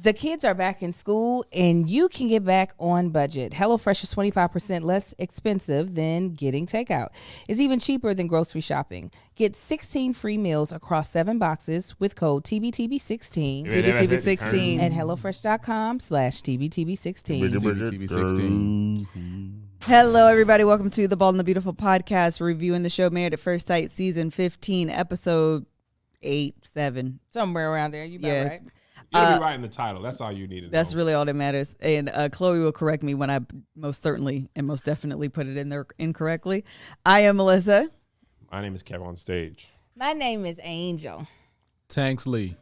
The kids are back in school, and you can get back on budget. HelloFresh is 25% less expensive than getting takeout. It's even cheaper than grocery shopping. Get 16 free meals across 7 boxes with code TBTB16. TBTB16 at HelloFresh.com/TBTB16. TBTB16. Hello, everybody. Welcome to the Bald and the Beautiful podcast. We're reviewing the show Married at First Sight, season 15, episode 8, 7. Somewhere around there. You bet, right? You'll be right in the title. That's all you need to know. That's really all that matters. And Chloe will correct me when I most certainly and most definitely put it in there incorrectly. I am Melissa. My name is KevOnStage. My name is Angel. Tanks Lee.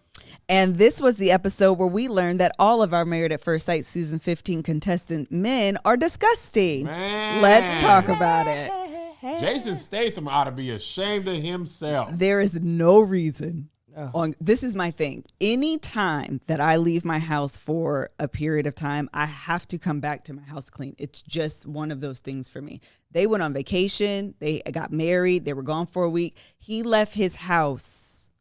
And this was the episode where we learned that all of our Married at First Sight season 15 contestant men are disgusting. Man. Let's talk about it. Jason Statham ought to be ashamed of himself. There is no reason. This is my thing. Any time that I leave my house for a period of time, I have to come back to my house clean. It's just one of those things for me. They went on vacation. They got married. They were gone for a week. He left his house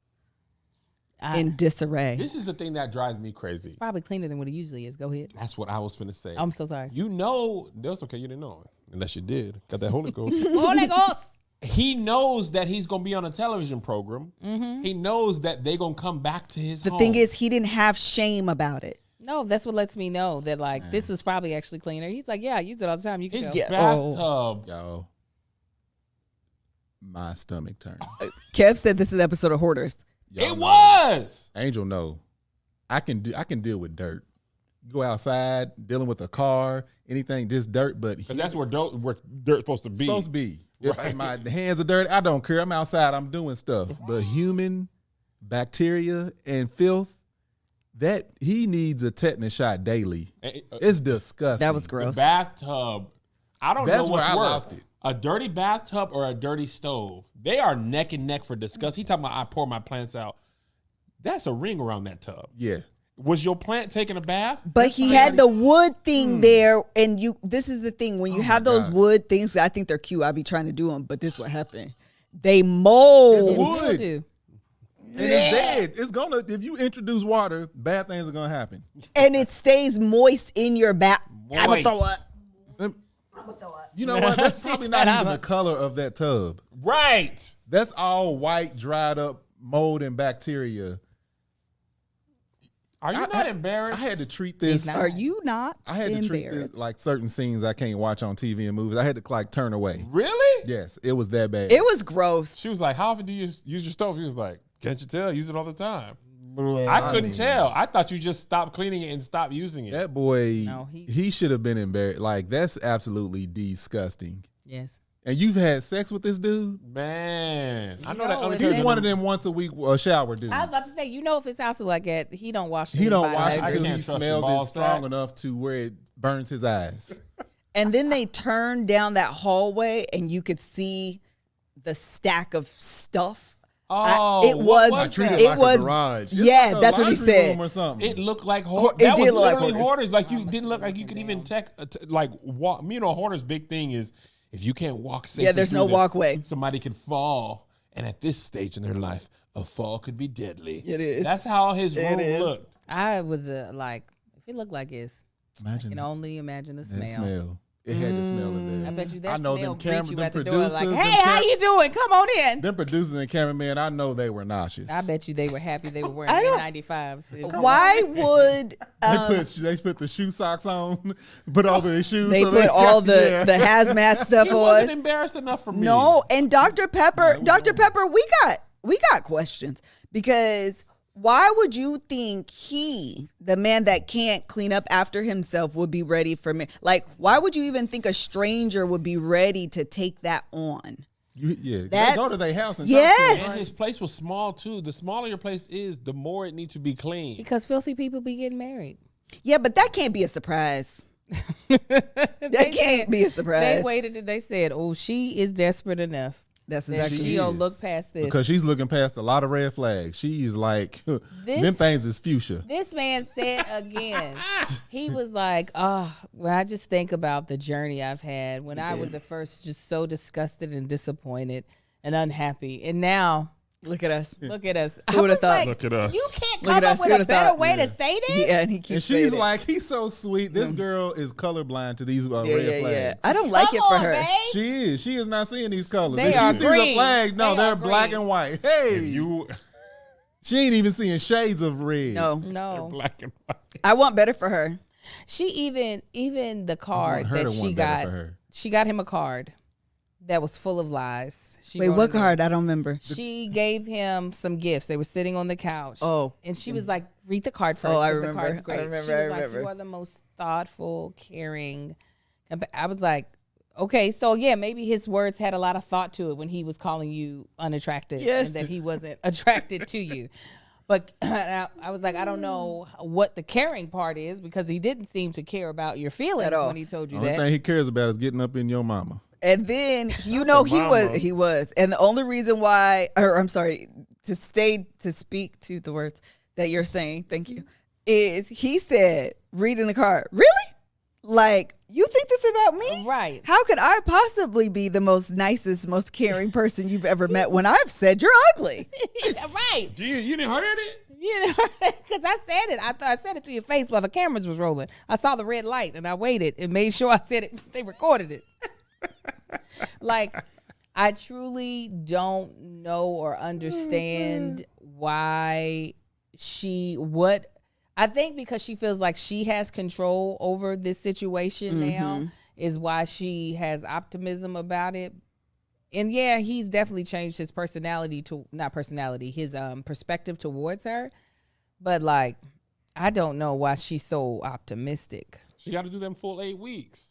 in disarray. This is the thing that drives me crazy. It's probably cleaner than what it usually is. Go ahead. That's what I was finna say. I'm so sorry. You know, that's okay. You didn't know it. Unless you did. Got that Holy Ghost. Holy Ghost. He knows that he's going to be on a television program. Mm-hmm. He knows that they're going to come back to his home. The thing is, he didn't have shame about it. No, that's what lets me know that, like, this was probably actually cleaner. He's like, yeah, I use it all the time. You can his tell. bathtub. Yo, my stomach turned. Kev said this is an episode of Hoarders. It was. Angel, no. I can deal with dirt. Go outside, dealing with a car, anything, just dirt. But Because that's where dirt's supposed to be. Supposed to be. Right. If my hands are dirty, I don't care. I'm outside, I'm doing stuff. But human bacteria and filth, that he needs a tetanus shot daily. It's disgusting. That was gross. The bathtub. I don't That's know what's where I worse. lost it. A dirty bathtub or a dirty stove. They are neck and neck for disgust. He talking about I pour my plants out. That's a ring around that tub. Yeah. Was your plant taking a bath? But he had the wood thing there, and this is the thing. When you have those wood things, I think they're cute. I be trying to do them, but this is what happened. They mold. It's wood. Do. And it's dead. It's gonna, if you introduce water, bad things are gonna happen. And it stays moist in your bath. I'm going to throw up. You know what? That's probably not even the color of that tub. Right. That's all white, dried up mold and bacteria. Are you not embarrassed? I had to treat this. Are you not I had to treat this like certain scenes I can't watch on TV and movies. I had to like turn away. Really? Yes, it was that bad. It was gross. She was like, how often do you use your stove? He was like, can't you tell? I use it all the time. I couldn't tell. I thought you just stopped cleaning it and stopped using it. That boy, No, he should have been embarrassed. Like, that's absolutely disgusting. Yes. And you've had sex with this dude? Man. I know No, that. He's one of them once a week shower dudes. I was about to say, if his house is like that, he don't wash it. He don't wash it I until can't he trust smells your it ball strong sack. enough to where it burns his eyes. And then they turned down that hallway, and you could see the stack of stuff. Oh, it was. what I treated that? it It like was. a garage. Yeah, It's like a that's what he laundry said. room or something. It looked like It hoarders. did That was look like literally hoarders. hoarders. Like you didn't look like you could even walk. You know, hoarders' big thing is if you can't walk safely. Yeah, there's through no this, walkway. Somebody could fall, and at this stage in their life, a fall could be deadly. It is. That's how his room is. looked. I was like, if it looked like this, I Imagine can only imagine the that smell. smell. It had the smell of that. I bet you that I know smell them greet cameras, you them at the door like, producers, hey, them how you doing? Come on in. Them producers and cameramen, I know they were nauseous. I bet you they were happy they were wearing I don't- N95s. Why would They put the shoe socks on, put over their shoes. they so put all the yeah. the hazmat stuff He wasn't on? embarrassed enough for me. No, and Dr. Pepper, we got questions because why would you think he, the man that can't clean up after himself, would be ready for me? Like, why would you even think a stranger would be ready to take that on? They That's- go to their house and Yes. talk to And them, his place was small too. The smaller your place is, the more it needs to be clean. Because filthy people be getting married. Yeah, but that can't be a surprise. That can't be a surprise. They waited and they said, oh, she is desperate enough. That's That exactly she don't look past this. because she's looking past a lot of red flags. She's like, them things is fuchsia. This man said again, he was like, when I just think about the journey I've had when I was at first just so disgusted and disappointed and unhappy. And now, Look at us. look at us. Who would've thought? Like, Look at us. You can't come up with a better way to say this? Yeah, and he keeps And saying she's it. like, he's so sweet. This girl is colorblind to these red flags. Yeah. I don't like Come it for on, her. babe. She is. She is not seeing these colors. They if are she sees green. a flag, no, They they're are black green. and white. Hey, If you she ain't even seeing shades of red. No. black and white. I want better for her. She even the card her that to she want better got, for her. she got him a card that was full of lies. She Wait, wrote what in there. card? I don't remember. She gave him some gifts. They were sitting on the couch. Oh. And she was like, read the card first. Oh, I 'cause remember. The card's great. I remember, She was I like, remember. you are the most thoughtful, caring. I was like, okay, so yeah, maybe his words had a lot of thought to it when he was calling you unattractive Yes. and that he wasn't attracted to you. But I was like, I don't know what the caring part is because he didn't seem to care about your feelings At all. when he told you The only that. thing he cares about is getting up in your mama. And then you know he mama. was. And the only reason why, or I'm sorry, to speak to the words that you're saying, thank you, is he said, reading the card, really? Like, you think this about me? Right. How could I possibly be the most nicest, most caring person you've ever met when I've said you're ugly? Right. You didn't heard it? You know, because I said it. I said it to your face while the cameras was rolling. I saw the red light and I waited and made sure I said it. They recorded it. Like, I truly don't know or understand why I think because she feels like she has control over this situation now is why she has optimism about it. And yeah, he's definitely changed his his perspective towards her. But like, I don't know why she's so optimistic. She got to do them full 8 weeks.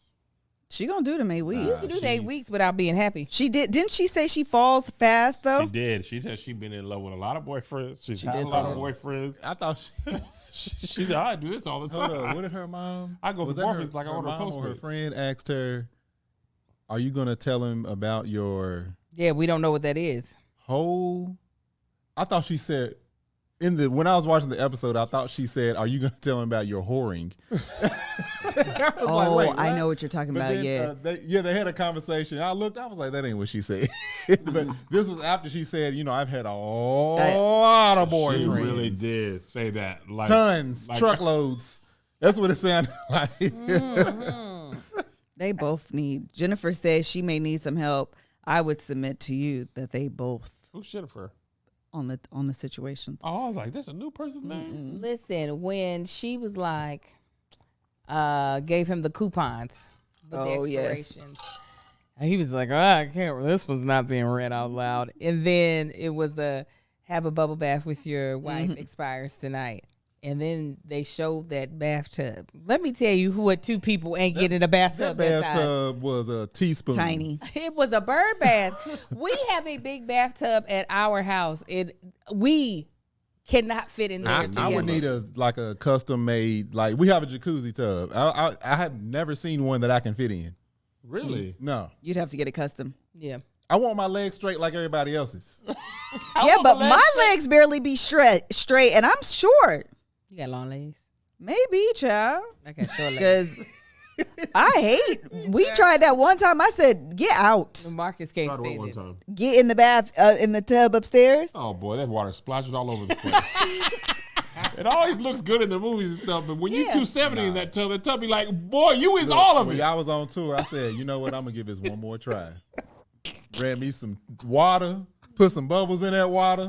She gonna do them 8 weeks. She used to do the 8 weeks without being happy. She did. Didn't she say she falls fast though? She did. She said she's been in love with a lot of boyfriends. She's had did a lot say of boyfriends. I thought She said, I do this all the Hold time. up, what did her mom? I go was for that boyfriends like I her order mom or her Postmates. friend asked her, "Are you gonna tell him about your Yeah, we don't know what that is. whole?" I thought she said when I was watching the episode, I thought she said, "Are you gonna tell him about your whoring?" I was like, wait, I what? know what you're talking But about. then, they had a conversation. I looked, I was like, that ain't what she said. But this was after she said, I've had a lot of She boyfriends. really did say that. Like, Tons, truckloads. That's what it sounded like. They both need. Jennifer says she may need some help. I would submit to you that they both Who's Jennifer? on the situations. Oh, I was like, that's a new person's name? Listen, when she was like, gave him the coupons with the Oh, yes. expirations. And he was like, I can't. This was not being read out loud. And then it was the have a bubble bath with your wife expires tonight. And then they showed that bathtub. Let me tell you what two people ain't getting a bathtub. That that size. bathtub was a teaspoon. Tiny. It was a bird bath. We have a big bathtub at our house. We cannot fit in there I together. would need a custom made, like we have a jacuzzi tub. I have never seen one that I can fit in. Really? No. You'd have to get it custom. Yeah. I want my legs straight like everybody else's. Yeah, but my legs barely be straight, and I'm short. You got long legs. Maybe, child. I got short legs. Because I hate. We tried that one time. I said, "Get out, Marcus can't Tried to work stand one it. time. get in the bath, in the tub upstairs." Oh boy, that water splashes all over the place. It always looks good in the movies and stuff, but when you 270 in that tub, the tub be like, boy, you is all of When it. I was on tour, I said, you know what? I'm gonna give this one more try. Ran me some water, put some bubbles in that water.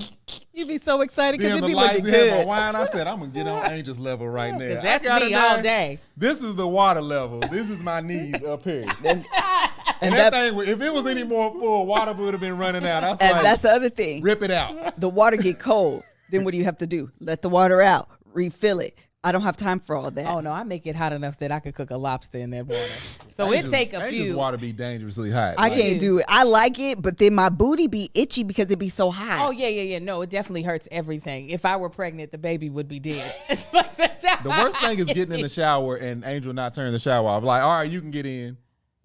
You'd be so excited because Then it'd the be lights looking had my good. wine. I said, I'm gonna get on Angel's level right now. Because that's I got me in all there. day. This is the water level. This is my knees up here. And that that, thing, if it was any more full, water would have been running out. I was and like, that's the other thing. rip it out. The water get cold. Then what do you have to do? Let the water out. Refill it. I don't have time for all that. Oh no, I make it hot enough that I could cook a lobster in that water. So it take a Angel's few. water be dangerously hot. I Like, can't do it. I like it, but then my booty be itchy because it be so hot. Oh yeah. No, it definitely hurts everything. If I were pregnant, the baby would be dead. It's like, that's how The worst hot thing is it getting in the shower and Angel not turning the shower off. Like, all right, you can get in.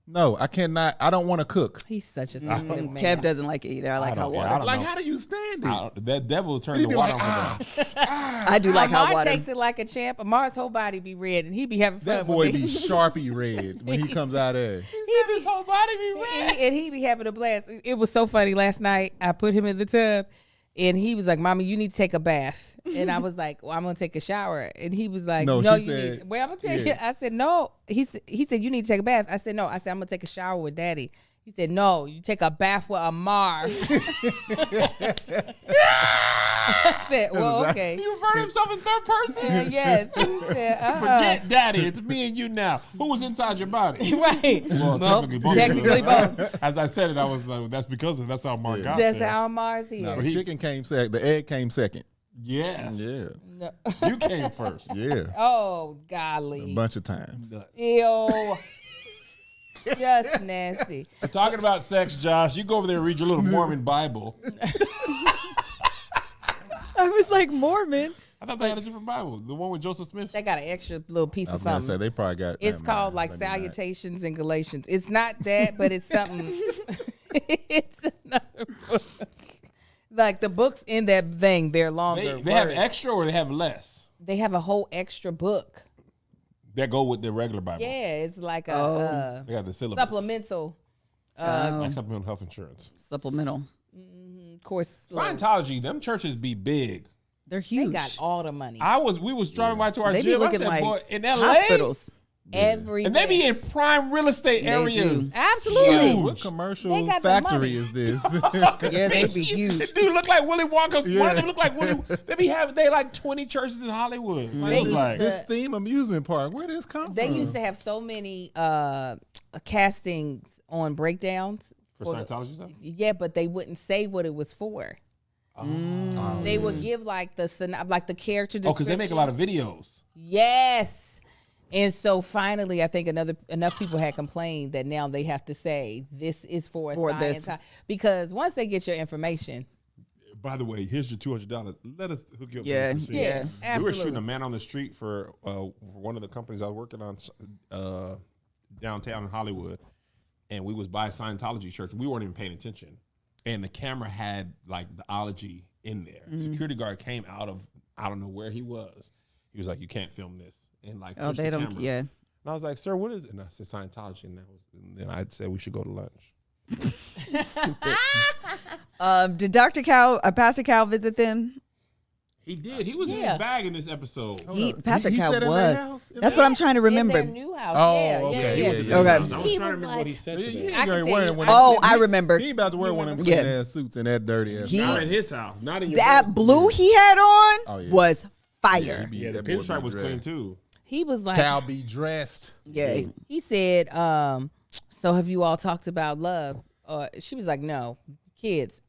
No, I cannot. I don't want to cook. He's such a sensitive man. Kev doesn't like it either. I like hot water. I don't Like, know. how do you stand it? That devil turned He'd the be water like, on for them. I do like hot Amar water. takes it like a champ. Amar's whole body be red, and he be having fun That boy with be me. Sharpie red when he comes out there. His whole body be red. And he be having a blast. It was so funny last night. I put him in the tub, And he was like, Mommy, you need to take a bath. And I was like, well, I'm going to take a shower. And he was like, no, you need. Well, I'm going to tell you. I said, no. He said, you need to take a bath. I said, no. I said, I'm going to take a shower with Daddy. He said, no, you take a bath with a MAFS. I said, well, okay. He referred to himself in third person? Yes. He said, Forget Daddy. It's me and you now. Who was inside your body? Right. Well, technically both. As I said it, I was like, that's how Mark got That's there. how Mars is. No, the chicken came second. The egg came second. Yes. Yeah. No. You came first. Yeah. Oh, golly. A bunch of times. Ew. Just nasty. Talking about sex, Josh, you go over there and read your little Mormon Bible. I was like, Mormon? I thought they had a different Bible. The one with Joseph Smith. They got an extra little piece I of was gonna something. say they probably got. It's called like Maybe not. Salutations and Galatians. It's not that, but it's something. It's another book. Like the books in that thing, they're longer. They have extra or they have less? They have a whole extra book. That go with the regular Bible. Yeah, it's like a They got the syllabus. supplemental Like supplemental health insurance. Supplemental. course. Scientology, them churches be big. They're They huge. got all the money. We was driving by to our They be gym. I looking said, like boy, in LA, hospitals. Everywhere. and they be in prime real estate They areas. do. Absolutely. Huge. What commercial They got the factory money. is this? Yeah, they be huge. This dude look like Willy Wonka. One of them look like Willy. They like 20 churches in Hollywood. They I was used like, to- This theme amusement park. Where did this come They from? used to have so many castings on breakdowns. for Scientology stuff? Yeah, but they wouldn't say what it was for. They would give like the character description. Oh, because they make a lot of videos. Yes. And so finally, I think enough people had complained that now they have to say this is for this. Scientology. Because once they get your information, By the way, here's your $200. Let us hook you up. Yeah, with this machine. yeah, We absolutely. were shooting a man on the street for one of the companies I was working on downtown in Hollywood, and we was by a Scientology church. We weren't even paying attention, and the camera had like the ology in there. Security guard came out of I don't know where he was. He was like, "You can't film this," and like Oh, pushed they the don't. camera. Yeah. And I was like, "Sir, what is it?" And I said, "Scientology," and then I said we should go to lunch. Did Dr. Cal, Pastor Cal, visit them? He did. He was in Yeah. his bag in this episode. Pastor he Cal said in was. their house? That's what I'm trying to remember. in their new house. Oh, yeah, okay. yeah. Yeah, Okay. Okay. I was He trying to was remember like- what he said He today. ain't I can gonna tell wear you- one. Oh, I remember. He about to wear one of them Yeah. clean ass suits and that dirty ass. He- Not in his house. Not in your That brother's. blue he had on Oh, yeah. was Yeah, fire. he be- Yeah, the that boy be pinstripe was dressed. clean too. He was like, Cal be dressed. Yeah. he said, so have you all talked about love? She was like, no. Kids,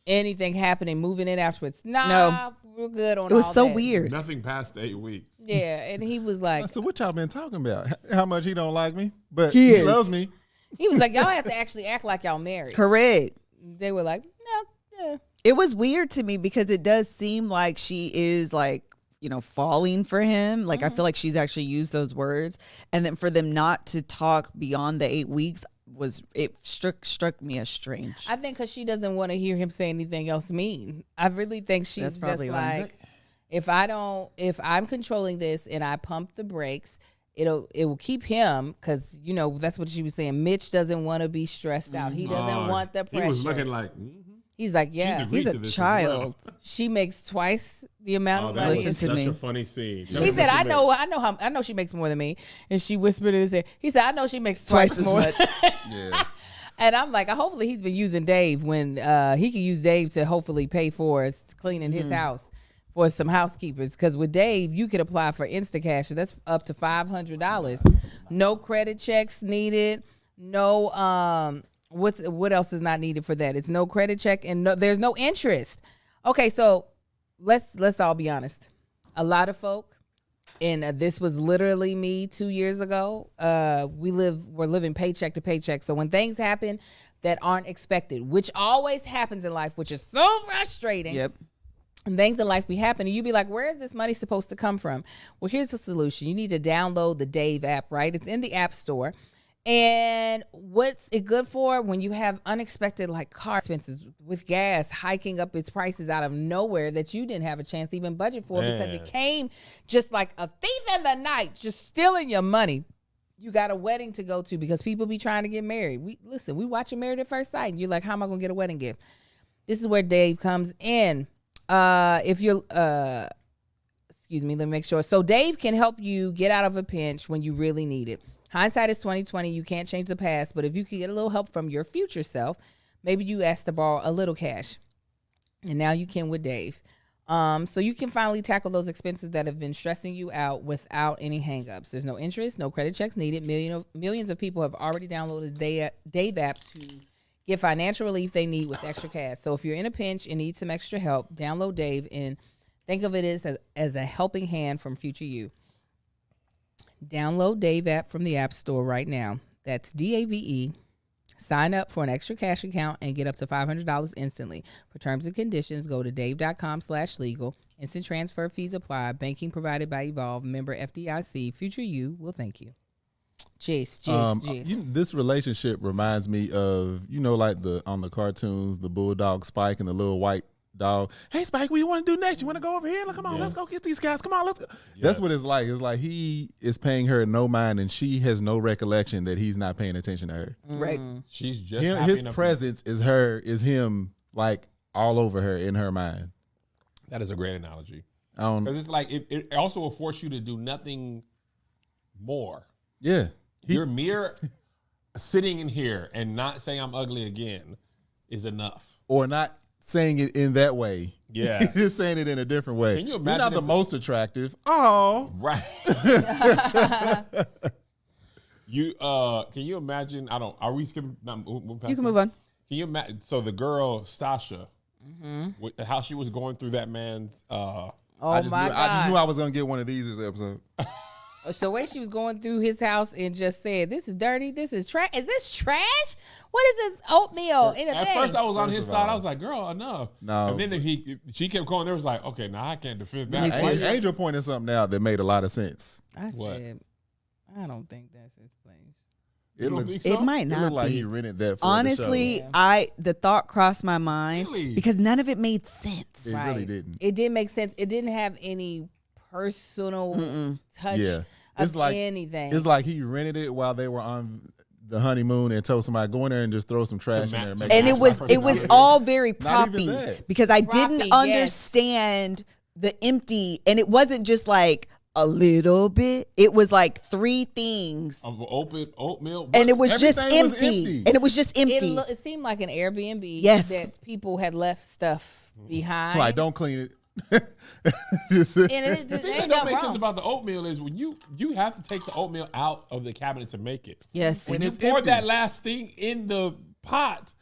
anything happening, moving in afterwards? Nah, No. we're good on It was all so that. weird. Nothing past 8 weeks. Yeah, and he was like, So what y'all been talking about? How much he don't like me, but He he is. loves me. he was like, y'all have to actually act like y'all married. Correct. They were like, no, yeah. It was weird to me because it does seem like she is like, falling for him. Like I feel like she's actually used those words. And then for them not to talk beyond the 8 weeks struck me as strange. I think because she doesn't want to hear him say anything else mean. I really think she's That's just probably like, if I'm controlling this and I pump the brakes, it will keep him, because that's what she was saying. Mitch doesn't want to be stressed out. He doesn't want the pressure. He was looking like, He's like, yeah, agreed He's to a this as child. well. she makes twice the amount Oh, of that money. was Listen to such me. a funny scene. Tell He me said, what I know she makes more than me. And she whispered and said, he said, I know she makes Twice twice as more. much. Yeah. And I'm like, hopefully he's been using Dave when he can use Dave to hopefully pay for cleaning his house for some housekeepers. Because with Dave, you could apply for Instacash. And that's up to $500. No credit checks needed. No, what else is not needed for that? It's no credit check and there's no interest. Okay, so let's all be honest. A lot of folk, and this was literally me 2 years ago. We're living paycheck to paycheck. So when things happen that aren't expected, which always happens in life, which is so frustrating. Yep. And things in life be happening. You be like, where is this money supposed to come from? Well, here's the solution. You need to download the Dave app, right? It's in the App Store. And what's it good for? When you have unexpected like car expenses with gas hiking up its prices out of nowhere that you didn't have a chance to even budget for because it came just like a thief in the night, just stealing your money. You got a wedding to go to because people be trying to get married. We watching Married at First Sight and you're like, how am I going to get a wedding gift? This is where Dave comes in. If you're, excuse me, let me make sure. So Dave can help you get out of a pinch when you really need it. Hindsight is 20/20. You can't change the past, but if you can get a little help from your future self, maybe you asked to borrow a little cash, and now you can with Dave. So you can finally tackle those expenses that have been stressing you out without any hangups. There's no interest, no credit checks needed. Millions of people have already downloaded Dave app to get financial relief they need with extra cash. So if you're in a pinch and need some extra help, download Dave and think of it as a helping hand from future you. Download Dave app from the App Store right now. That's DAVE. Sign up for an extra cash account and get up to $500 instantly. For terms and conditions, go to dave.com/legal. Instant transfer fees apply. Banking provided by Evolve. Member FDIC. Future you will thank you. Jace. This relationship reminds me of, like on the cartoons, the bulldog Spike and the little white dog. Hey, Spike, what do you want to do next? You want to go over here? Come on, let's go get these guys. Come on, let's go. Yes. That's what it's like. It's like he is paying her no mind, and she has no recollection that he's not paying attention to her. Right. She's just his presence is him, like all over her in her mind. That is a great analogy. Because it's like it also will force you to do nothing more. Yeah. Your mere sitting in here and not saying I'm ugly again is enough. Or not saying it in that way. Yeah. Just saying it in a different way. Can you imagine? You're not the most attractive. Oh. Right. Can you imagine? Are we skipping? You can move on. Can you imagine? So the girl, Stasha, how she was going through that man's. God. I just knew I was going to get one of these this episode. So the way she was going through his house and just said, "This is dirty. This is trash. Is this trash? What is this oatmeal in a At thing?" first, I was on his side. I was like, "Girl, enough." No. And then she kept going. There was like, "Okay, now I can't defend that." Angel pointed something out that made a lot of sense. I said, "I don't think that's his place." It might not like be. he rented that for Honestly, the show. the thought crossed my mind Really? because none of it made sense. It really didn't. It didn't make sense. It didn't have any personal touch of anything. It's like he rented it while they were on the honeymoon and told somebody go in there and just throw some trash in there. And it was all very proppy because I didn't Yes. understand the empty, and it wasn't just like a little bit. It was like three things of oatmeal, and it was just Everything was empty. And it was just empty. It seemed like an Airbnb that people had left stuff behind. Like, don't clean it. The thing that don't make sense about the oatmeal is when you have to take the oatmeal out of the cabinet to make it. Yes. When and you pour that last thing in the pot,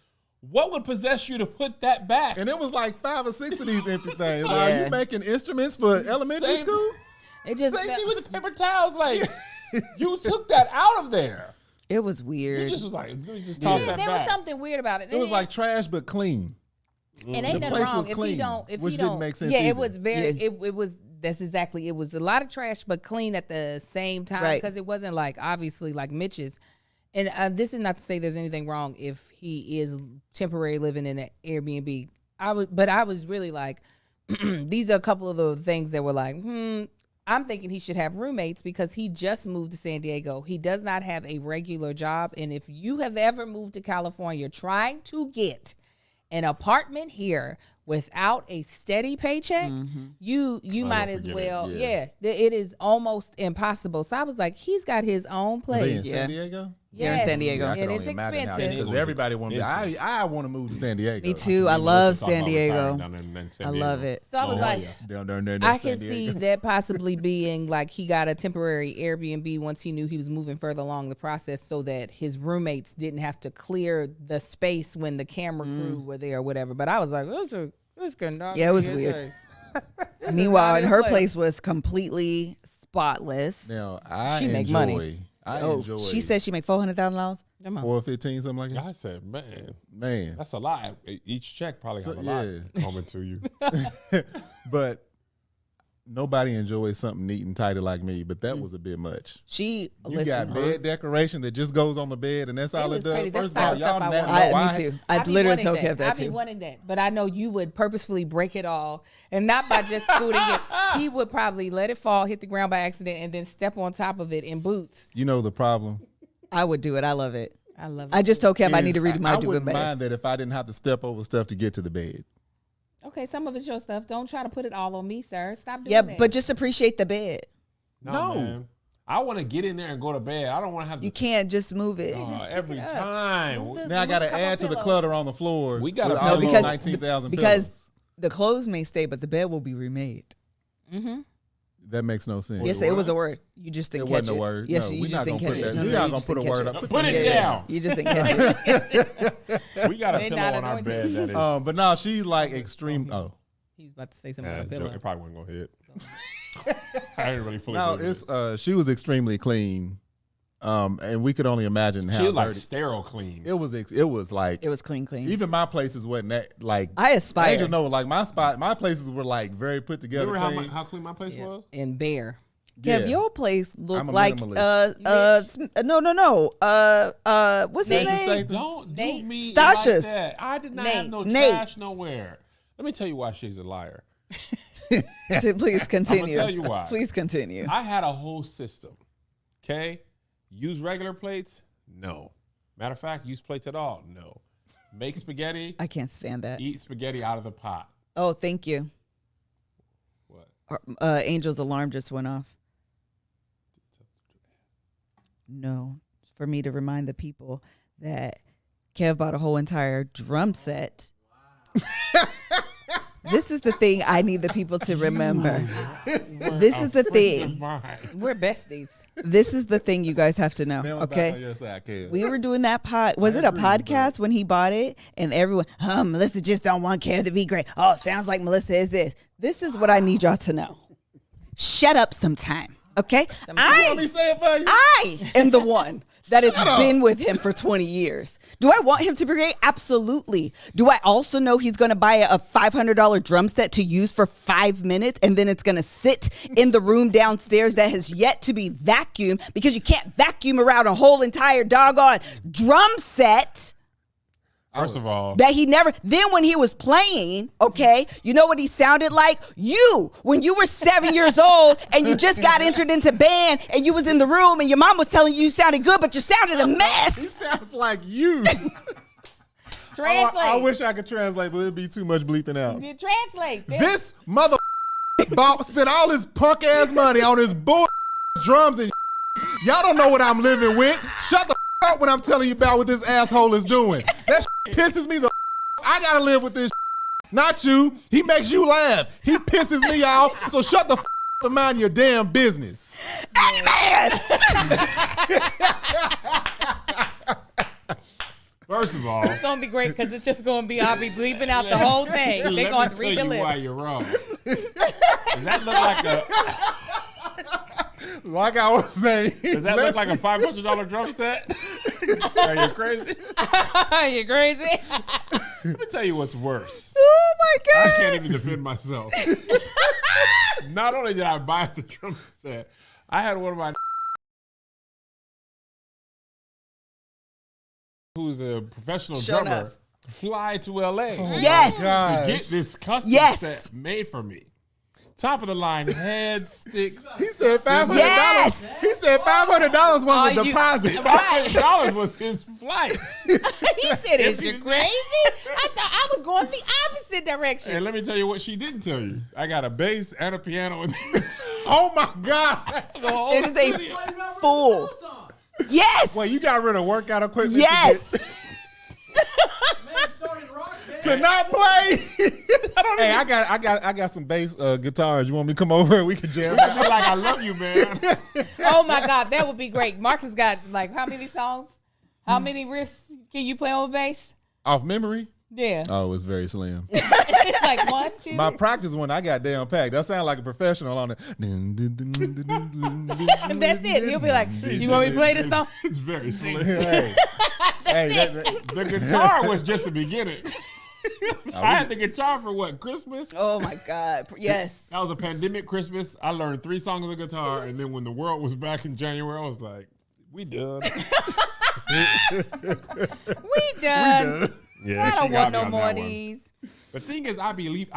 what would possess you to put that back? And it was like 5 or 6 of these empty things. Are you making instruments for elementary school? It just same thing with the paper towels. Like you took that out of there. It was weird. You just was like, you just toss that back. There was something weird about it. It was like trash but clean. And ain't nothing wrong if you don't. Which didn't make sense. Yeah, either. it was very. It was. That's exactly. It was a lot of trash, but clean at the same time because it wasn't like obviously like Mitch's. And this is not to say there's anything wrong if he is temporarily living in an Airbnb. But I was really like, these are a couple of the things that were like, I'm thinking he should have roommates because he just moved to San Diego. He does not have a regular job, and if you have ever moved to California trying to get an apartment here without a steady paycheck, you might as well. It is almost impossible. So I was like, he's got his own place. Are they in San Diego? They're in San Diego. I can And only it's imagine how expensive. because everybody want to. I want to move to San Diego. Me too. I love San Diego. I love it. So I was like, down there. I can see that possibly being like he got a temporary Airbnb once he knew he was moving further along the process so that his roommates didn't have to clear the space when the camera crew were there or whatever. But I was like, yeah, it was weird. Meanwhile, her place was completely spotless. Now, She make money. I enjoy. She said she make $400,000. 415, something like that. I said, man, that's a lot. Each check probably has a lot coming to you. But nobody enjoys something neat and tidy like me. But that was a bit much. You got bed decoration that just goes on the bed, and that's all it does. First of all, y'all know why. Me too. I literally told Kev that I'd be too. wanting that, but I know you would purposefully break it all, and not by just scooting it. He would probably let it fall, hit the ground by accident, and then step on top of it in boots. You know the problem? I would do it. I love it. I love it. I just told Kev I is need to redo my I do wouldn't better. mind that if I didn't have to step over stuff to get to the bed. Okay, some of it's your stuff. Don't try to put it all on me, sir. Stop doing Yeah, that. but just appreciate the bed. No. Man. I want to get in there and go to bed. I don't want to have to. You can't just move it. Every it up. time. Move the- Now I got to couple add to the pillows. clutter on the floor. We gotta- with No, all those because- 19,000 because pillows. the clothes may stay, but the bed will be remade. That makes no sense. Yes, it was a word. You just didn't It catch wasn't it. a word. Yes, No, you we're just not didn't gonna catch put it. that- we're not gonna put a word up. Put it down. You just didn't catch it. We got a They're pillow not on our anointed. bed that is. But no, she's like extreme. Oh, He's about to say something Nah, about a joke, pillow. it probably wasn't gonna hit. I didn't really fully. no, believe it's it. she was extremely clean, and we could only imagine how She was like dirty. sterile clean. It was like It was clean. even my places wasn't that like. I aspire. Angel know, like my places were like very put together. Remember Clean. how clean my place Yeah. was? And bare. Kev, Yeah. your place looked I'm a like minimalist. no. What's his Nate. name? Don't do Nate. me Stashes. like that. I did not have Nate. no Nate. trash nowhere. Let me tell you why she's a liar. Please continue. tell you why. Please continue. I had a whole system. Okay? Use regular plates? No. Matter of fact, use plates at all? No. Make spaghetti? I can't stand that. Eat spaghetti out of the pot. Oh, thank you. What? Angel's alarm just went off. No, for me to remind the people that Kev bought a whole entire drum set. This is the thing I need the people to remember. This is the thing. We're besties. This is the thing you guys have to know. Man, I'm back on Okay. your side, Kev. We were doing that was it a agree, podcast when he bought it? And everyone, Melissa just don't want Kev to be great. Oh, sounds like Melissa is this. This is what I need y'all to know. Shut up sometime. Okay? You want me to say it for you? I am the one that has been with him for 20 years. Do I want him to be great? Absolutely. Do I also know he's going to buy a $500 drum set to use for 5 minutes and then it's going to sit in the room downstairs that has yet to be vacuumed because you can't vacuum around a whole entire doggone drum set? First of all, That he never, then when he was playing, okay, you know what he sounded like? You, when you were 7 years old and you just got entered into band and you was in the room and your mom was telling you sounded good, but you sounded a He mess. sounds like you. Translate. I wish I could translate, but it'd be too much bleeping out. Translate. This mother spent all his punk ass money on his bull drums and y'all don't know what I'm living with. Shut the up when I'm telling you about what this asshole is doing. That pisses me the I gotta live with this not you. He makes you laugh. He pisses me off. So shut the and mind your damn business. Amen. first of all, It's gonna be great because it's just gonna be I'll be bleeping out the whole thing. They're let gonna me read tell the you why list. you're wrong. Does that look like Like I was saying. Does that look like a $500 drum set? Are you crazy? You crazy? Let me tell you what's worse. Oh my I God. can't even defend myself. Not only did I buy the drum set, I had one of my who's a professional Sure drummer enough. fly to LA Yes. to get this custom Yes. set made for me. Top of the line head sticks. He said $500. Yes. He said $500 was a deposit. $500 was his flight. He said, "Is you crazy?" I thought I was going the opposite direction. And let me tell you what she didn't tell you. I got a bass and a piano. And Oh my God. It is a full. Yes. Wait, you got rid of workout equipment Yes. to not play? Hey, I got some bass guitars. You want me to come over and we can jam? I'd be like, I love you, man. Oh my God, that would be great. Marcus got like how many songs? How many riffs can you play on bass? Off memory? Yeah, Oh, it's very slim. it's like 1, 2. My practice one, I got down packed. That sound like a professional on it. And that's it. He'll be like, "You want me to play this song?" It's very slim. Hey, The guitar was just the beginning. I had the guitar for what, Christmas? Oh my God. Yes. That was a pandemic Christmas. I learned 3 songs of guitar, and then when the world was back in January, I was like, we done. We done. Yeah, I she don't got want me no on more that of one. these. The thing is, I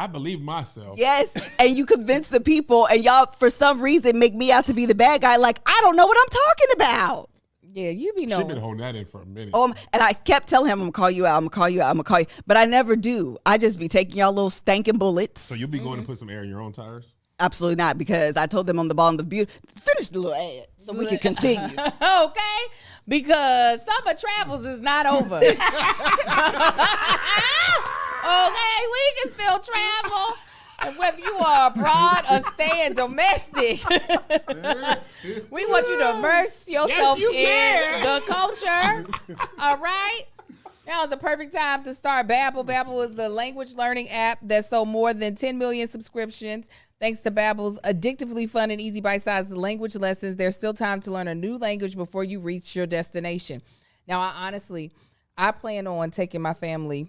believe myself. Yes. And you convince the people, and y'all, for some reason, make me out to be the bad guy. Like, I don't know what I'm talking about. Yeah, you be She's knowing. been holding that in for a minute. Oh, and I kept telling him, I'm going to call you out. I'm going to call you out. I'm going to call you. But I never do. I just be taking y'all little stanking bullets. So you'll be going to put some air in your own tires? Absolutely not, because I told them on the ball and the beauty, finish the little ad so we can continue. Okay? Because summer travels is not over. Okay? We can still travel. And whether you are abroad or staying domestic, we want you to immerse yourself in the culture. All right? Now is the perfect time to start Babbel. Babbel is the language learning app that sold more than 10 million subscriptions. Thanks to Babbel's addictively fun and easy bite-sized language lessons, there's still time to learn a new language before you reach your destination. Now, I plan on taking my family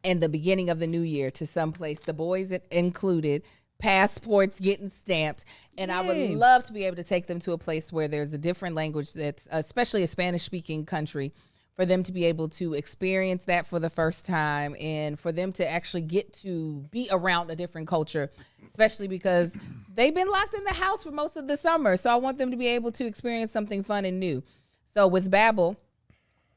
in the beginning of the new year to someplace, the boys included, passports getting stamped, and I would love to be able to take them to a place where there's a different language, that's especially a Spanish-speaking country, for them to be able to experience that for the first time and for them to actually get to be around a different culture, especially because they've been locked in the house for most of the summer. So I want them to be able to experience something fun and new. So with Babbel,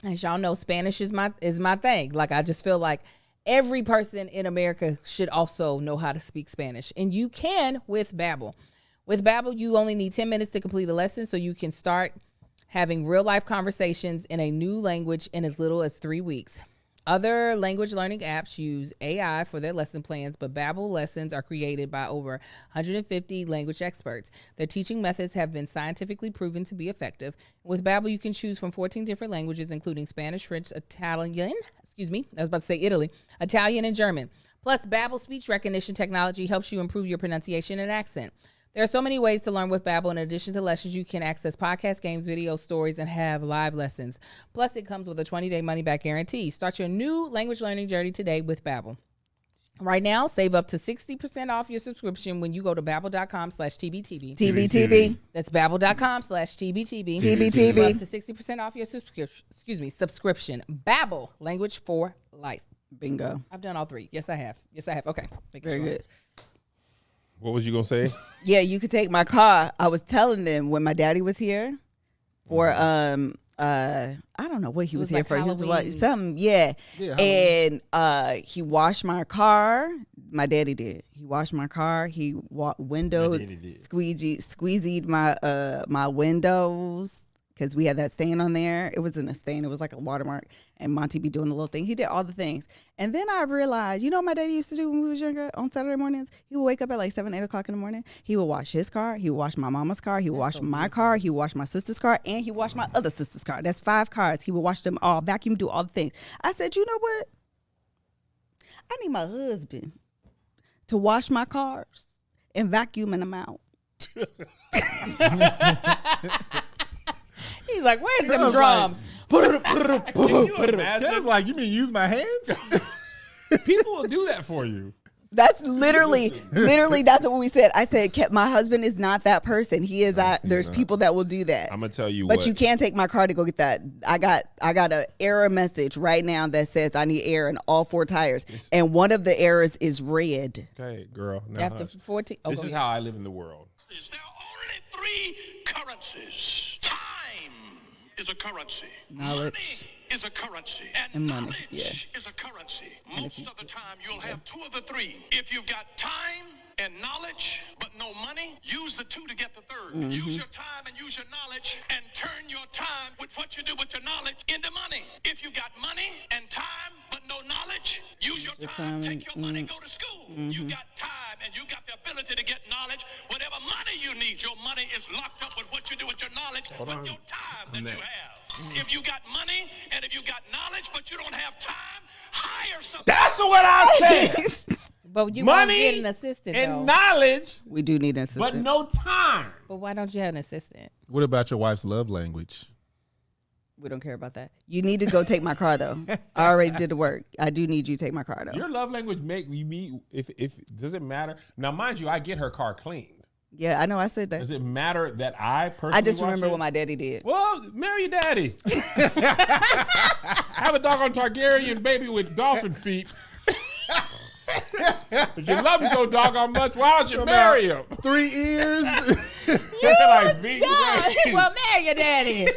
as y'all know, Spanish is my thing. Like, I just feel like every person in America should also know how to speak Spanish. And you can with Babbel. With Babbel, you only need 10 minutes to complete a lesson, so you can start having real-life conversations in a new language in as little as 3 weeks. Other language learning apps use AI for their lesson plans, but Babbel lessons are created by over 150 language experts. Their teaching methods have been scientifically proven to be effective. With Babbel, you can choose from 14 different languages, including Spanish, French, Italian, Italian, and German. Plus, Babbel speech recognition technology helps you improve your pronunciation and accent. There are so many ways to learn with Babbel. In addition to lessons, you can access podcasts, games, video, stories, and have live lessons. Plus, it comes with a 20-day money-back guarantee. Start your new language learning journey today with Babbel. Right now, save up to 60% off your subscription when you go to babbel.com/TBTB. TBTB. That's babbel.com/TBTB. TBTB. Up to 60% off your subscription. Babbel, language for life. Bingo. I've done all three. Yes, I have. Okay. Very good. What was you going to say? Yeah, you could take my car. I was telling them when my daddy was here for I don't know what he was here like for. He was Halloween. something, yeah. And he washed my car. My daddy did. He washed my car. He windowed, squeegeed my my windows, because we had that stain on there. It wasn't a stain. It was like a watermark. And Monty be doing the little thing. He did all the things. And then I realized, you know what my daddy used to do when we was younger on Saturday mornings? He would wake up at like 7, 8 o'clock in the morning. He would wash his car. He would wash my mama's car. He would wash my car. He would wash my sister's car. And he would wash my other sister's car. That's 5 cars. He would wash them all, vacuum, do all the things. I said, you know what? I need my husband to wash my cars and vacuum them out. He's like, where's them drums? That's like, you mean use my hands? People will do that for you. That's literally that's what we said. I said, my husband is not that person. He is. There's people that will do that. I'm gonna tell you, but you can't take my car to go get that. I got an error message right now that says I need air in all 4 tires, and one of the errors is red. Okay, girl. Now, After 14, this is how I live in the world. There are only 3 currencies. Time is a currency. Knowledge. Money is a currency. And money, knowledge is a currency. Most of the time, you'll have 2 of the 3. If you've got time and knowledge, but no money, use the 2 to get the 3rd. Use your time and use your knowledge and turn your time with what you do with your knowledge into money. If you got money and time, but no knowledge, use your time, take your money, go to school. You got time and you got the ability to get knowledge. Whatever money you need, your money is locked up with what you do with your knowledge, with your time that you have. If you got money and if you got knowledge, but you don't have time, hire somebody. That's what I'm saying. but you Money get an assistant, and though. knowledge, We do need an assistant. but no time. But why don't you have an assistant? What about your wife's love language? We don't care about that. You need to go take my car though. I already did the work. I do need you to take my car though. Your love language make you meet. If does it matter? Now, mind you, I get her car cleaned. Yeah, I know. I said that. Does it matter that I personally? I just wash remember it? what my daddy did. Well, marry your daddy. Have a doggone Targaryen baby with dolphin feet. If you love him so doggone much, why don't you marry him? 3 ears. Like vegan. Well, marry your daddy.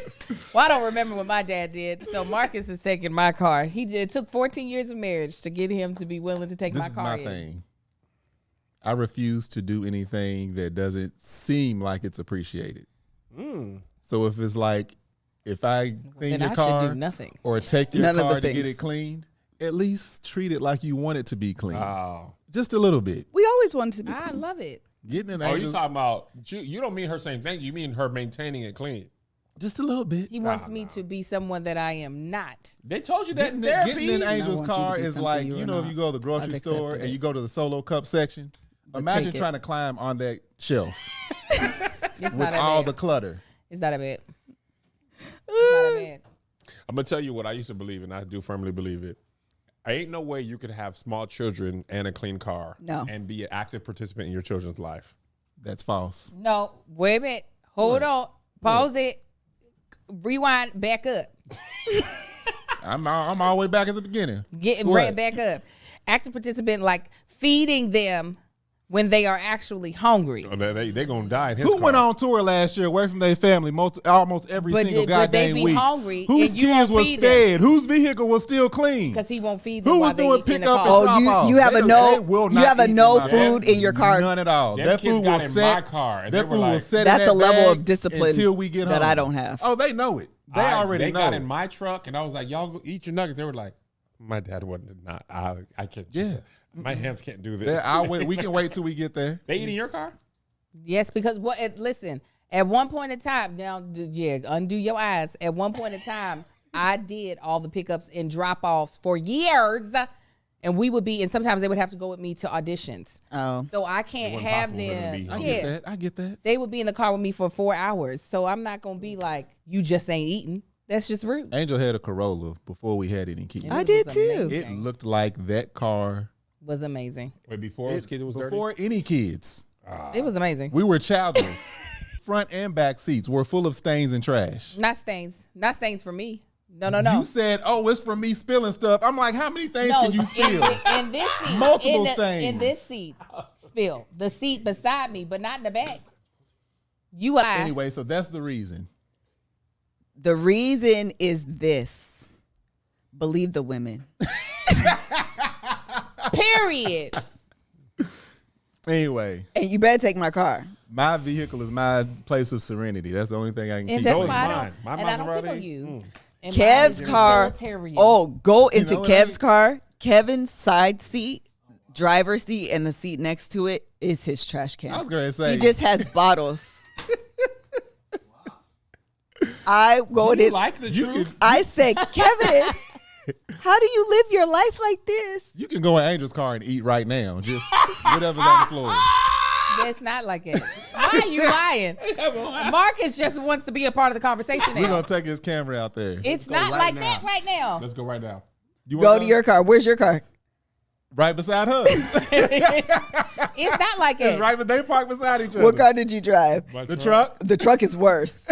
Well, I don't remember what my dad did. So Marcus is taking my car. It took 14 years of marriage to get him to be willing to take my car. This is my thing. I refuse to do anything that doesn't seem like it's appreciated. So if it's like, if I clean your car should do nothing. or take your car to get it cleaned, at least treat it like you want it to be clean. Just a little bit. We always wanted to be clean. I love it. Getting an Oh, you talking about, you don't mean her saying thank you. You mean her maintaining it clean. just a little bit. He wants me to be someone that I am not. They told you that in Getting therapy. in Angel's I want you to car be is something like, you you are know, if not. you go to the grocery I've store accepted and it. you go to the solo cup section, imagine take it. trying to climb on that shelf It's with not a all bad. the clutter. It's not a bad. It's not a bad. I'm going to tell you what I used to believe, and I do firmly believe it. Ain't no way you could have small children and a clean car and be an active participant in your children's life. That's false. No, wait a minute. Hold on. Pause it. Rewind. Back up. I'm all the way back at the beginning. Get What? right back up. Active participant, like feeding them when they are actually hungry. Oh, they're going to die in his Who car. went on tour last year away from their family almost every single But they goddamn be week? hungry Whose and you kids won't was feed them. fed? Whose vehicle was still clean? Because he won't feed them Who while was they doing in the pickup and car. drop Oh, off? you have a They no. will You not have a eat in no my food in your car. None at all. Them That kids food got was in set. my car, and That they were food like- was set. in That's that a level bag of discipline until we get that home. I don't have. Oh, they know it. They already They know. got it. in my truck, and I was like, y'all go eat your nuggets. They were like, my dad wasn't not. I can't. Yeah. My hands can't do this. Yeah, I'll wait. We can wait till we get there. They eat in your car? Yes, because listen, at one point in time, undo your eyes. At one point in time, I did all the pickups and drop-offs for years. And we would be, and sometimes they would have to go with me to auditions. Oh. So I can't wasn't have possible for them to them. be I home. get that. I get that. They would be in the car with me for 4 hours. So I'm not going to be like, you just ain't eating. That's just rude. Angel had a Corolla before we had any kids. And I it did was too. amazing. It looked like that car Was amazing. Wait, before it was kids, it was dirty? before any kids. It was amazing. We were childless. Front and back seats were full of stains and trash. Not stains. Not stains for me. No. You said, "Oh, it's from me spilling stuff." I'm like, "How many things No, can you spill?" in this seat, Multiple in stains. In this seat, spill. The seat beside me, but not in the back. You and I. Anyway, so that's the reason. The reason is this. Believe the women. Period. Anyway, And you better take my car. my vehicle is my place of serenity. That's the only thing I can And keep. that's Those why I mine. don't. My and I don't pick Maserati? on you. And Kev's mine is car. utilitarian. Oh, go into know what Kev's I- car. Kevin's side seat, driver's seat, and the seat next to it is his trash can. I was going to say He just has bottles. I go Do you to. like the truth? I said, Kevin, how do you live your life like this? you can go in Angel's car and eat right now. Just whatever's on the floor. It's not like it. Why are you lying? Marcus just wants to be a part of the conversation We're now. gonna take his camera out there. It's go not right like now. that right now. Let's go right now. You Go wanna to your car. Where's your car? right beside her. It's not like it. right, but they park beside each other. What car did you drive? The truck. The truck is worse.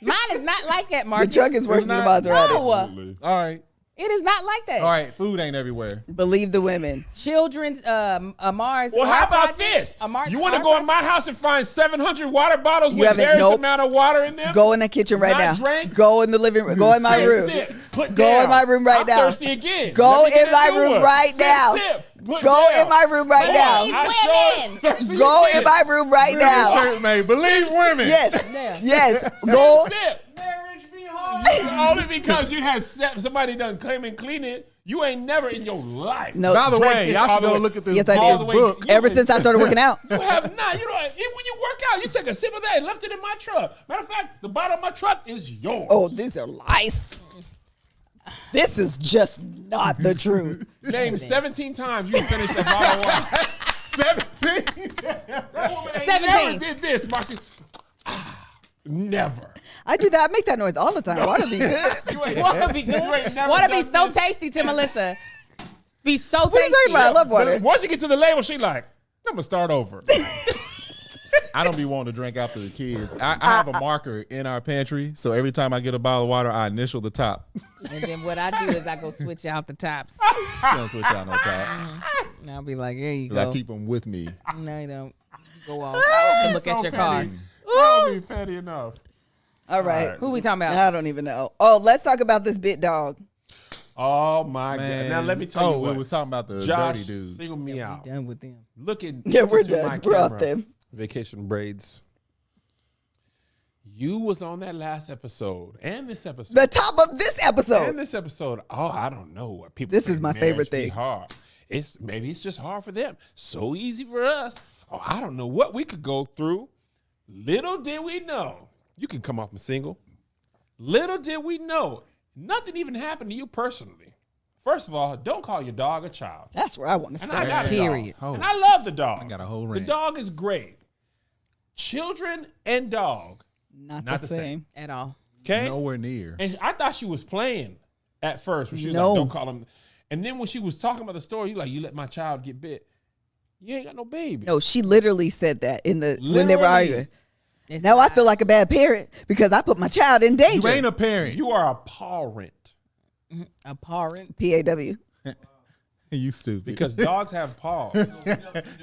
Mine is not like that, The Marcus. truck is worse than the not- Maserati. No, Absolutely. All right. it is not like that. All right. Food ain't everywhere. Believe the women. Children's Mars. Well, how about this? You want to go in my house and find 700 water bottles You with haven't- various nope. amount of water in them? Go in the kitchen right Not now. drink? Go in the living room. Go in my Sip, room. sip, put Go down. in my room right I'm now. thirsty again. Go Let me get in my a new room one. right Sip, now. sip, put Go down. in my room right now. Believe I sure women. thirsty Go again. in my room right now. Shirt made. Believe women. Yes. Yes. Go. Sip. Only because you had somebody done claim and clean it. You ain't never in your life. No. By the Drink way, this y'all all should the go way. look at this, Yes, I All did. the way. book. Ever since I started working out. You have not. You know, when you work out, you take a sip of that and left it in my truck. Matter of fact, the bottom of my truck is yours. Oh, these are lies. This is just not the truth. Name 17 times you finished that bottle of water. 17. That woman ain't 17. never did this, Marcus. Never. I do that. I make that noise all the time. Water be good. You ain't, Water be good. you ain't never Water be done so this. tasty to Melissa. Be so What are you tasty. talking about? I love water. Once you get to the label, she like, I'm going to start over. I don't be wanting to drink after the kids. I have a marker in our pantry, so every time I get a bottle of water, I initial the top. And then what I do is I go switch out the tops. I don't switch out no top. And I'll be like, here you 'Cause I go. keep them with me. No, you don't. You go off and look So at your car. petty. That would be fatty enough. All right. Who we talking about? I don't even know. Oh, let's talk about this bit dog. Oh my God! Now let me tell you what. we was talking about the Josh, dirty dude. single me out. Done with them. Looking. Yeah, we're into done. my We're off camera. them. Vacation braids. You was on that last episode and this episode. The top of this episode. And this episode. Oh, I don't know what people. This think is my marriage favorite be thing. Hard. Maybe it's just hard for them. So easy for us. Oh, I don't know what we could go through. Little did we know. You can come off from single. Little did we know. Nothing even happened to you personally. First of all, don't call your dog a child. That's where I want to And start. I got a Period. dog. And I love the dog. I got a whole The rant. dog is great. Children and dog, Not not the the same. At all. okay? Nowhere near. And I thought she was playing at first when she was No. like, don't call him. And then when she was talking about the story, you let my child get bit. You ain't got no baby. No, she literally said that when they were Literally. arguing. It's Now I not. feel like a bad parent because I put my child in danger. You ain't a parent. You are a parent abhorrent. PAW. You stupid. because dogs have paws.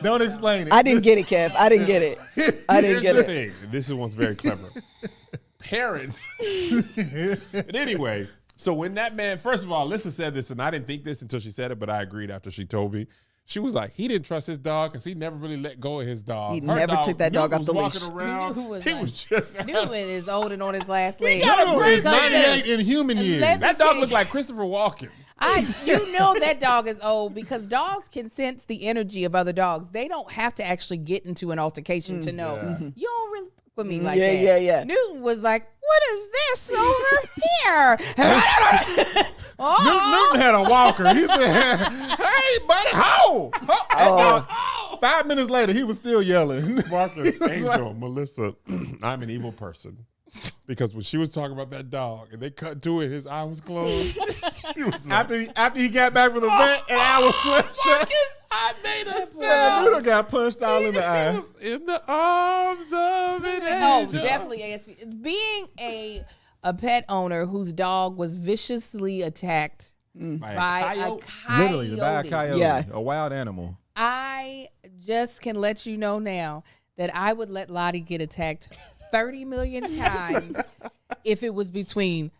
Don't explain it. I didn't get it, Kev. I didn't get it. I didn't Here's get the it. thing. This is one's very clever. Parent. But anyway, so when that man, first of all, Alyssa said this, and I didn't think this until she said it, but I agreed after she told me. She was like, he didn't trust his dog because he never really let go of his dog. He Her never took that dog Newton off was the leash. walking around. Newton was He like- was just. Newton is old and on his last leg. got a No, great it's dog. 98 in human years. Let me That dog see. looked like Christopher Walken. You know that dog is old because dogs can sense the energy of other dogs. They don't have to actually get into an altercation to know. You don't really fuck with me like that. Yeah. Newton was like, what is this over here? Newton had a walker. He said, hey, buddy, ho! Oh. 5 minutes later, he was still yelling. Marcus, Angel, Melissa, I'm an evil person. Because when she was talking about that dog and they cut to it, his eye was closed. He was like, after he got back from the vet and I was shut. I made a And sound. Newton got punched all in the He eye. was in the arms of an Oh, angel. definitely ASP. Being a pet owner whose dog was viciously attacked by a coyote. Literally, by a coyote. Yeah. A wild animal. I just can let you know now that I would let Lottie get attacked 30 million times if it was between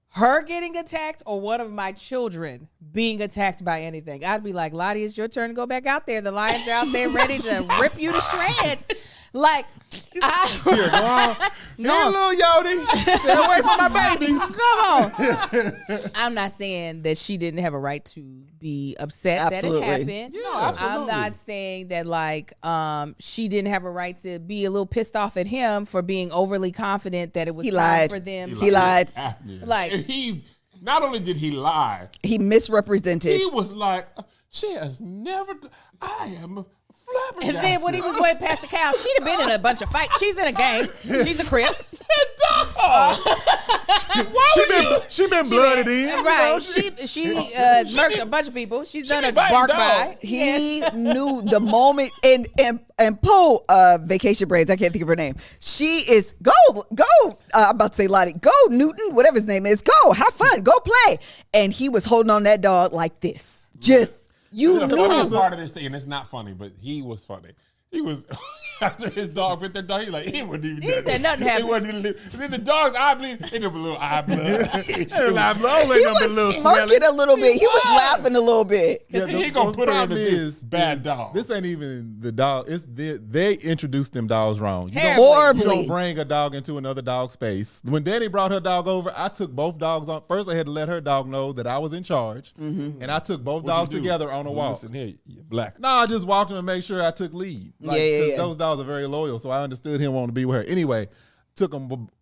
her getting attacked or one of my children being attacked by anything. I'd be like, Lottie, it's your turn to go back out there. The lions are out there ready to rip you to shreds. Like, Here, go on. No. Hey, little Yodi. Stay away from my babies. Come on. I'm not saying that she didn't have a right to be upset Absolutely. that it happened. No, absolutely. I'm not saying that like she didn't have a right to be a little pissed off at him for being overly confident that it was He time lied. for them. He lied. Like- And he not only did he lie, He misrepresented. he was like, she has never. I am flabbergasted. And then when he was way past the cow, she'd have been in a bunch of fights. She's in a gang. She's a crip. She been blooded in. Right. She murked a bunch of people. She's done a been bark biting by. dogs. He knew the moment, and Poe, Vacation Braids, I can't think of her name. She is go. I'm about to say Lottie, go Newton, whatever his name is, go have fun, go play. And he was holding on that dog like this, just you The funniest knew. part of this thing, and it's not funny, but he was funny. He was after his dog bit their dog. He like he wasn't even. He said nothing happened. He wasn't even. And then the dog's eye bleed. He got a little eye blood. He was smirking a little bit. He was laughing a little bit. He gonna put her in the is bad dog. This ain't even the dog. It's they introduced them dogs wrong. You Terribly. don't Horribly. bring a dog into another dog space. When Danny brought her dog over, I took both dogs on. First, I had to let her dog know that I was in charge, and I took both dogs together on a walk. Listen here, you black. No, I just walked him and made sure I took lead. Like, Yeah. 'cause those dogs are very loyal, so I understood him wanting to be with her. Anyway,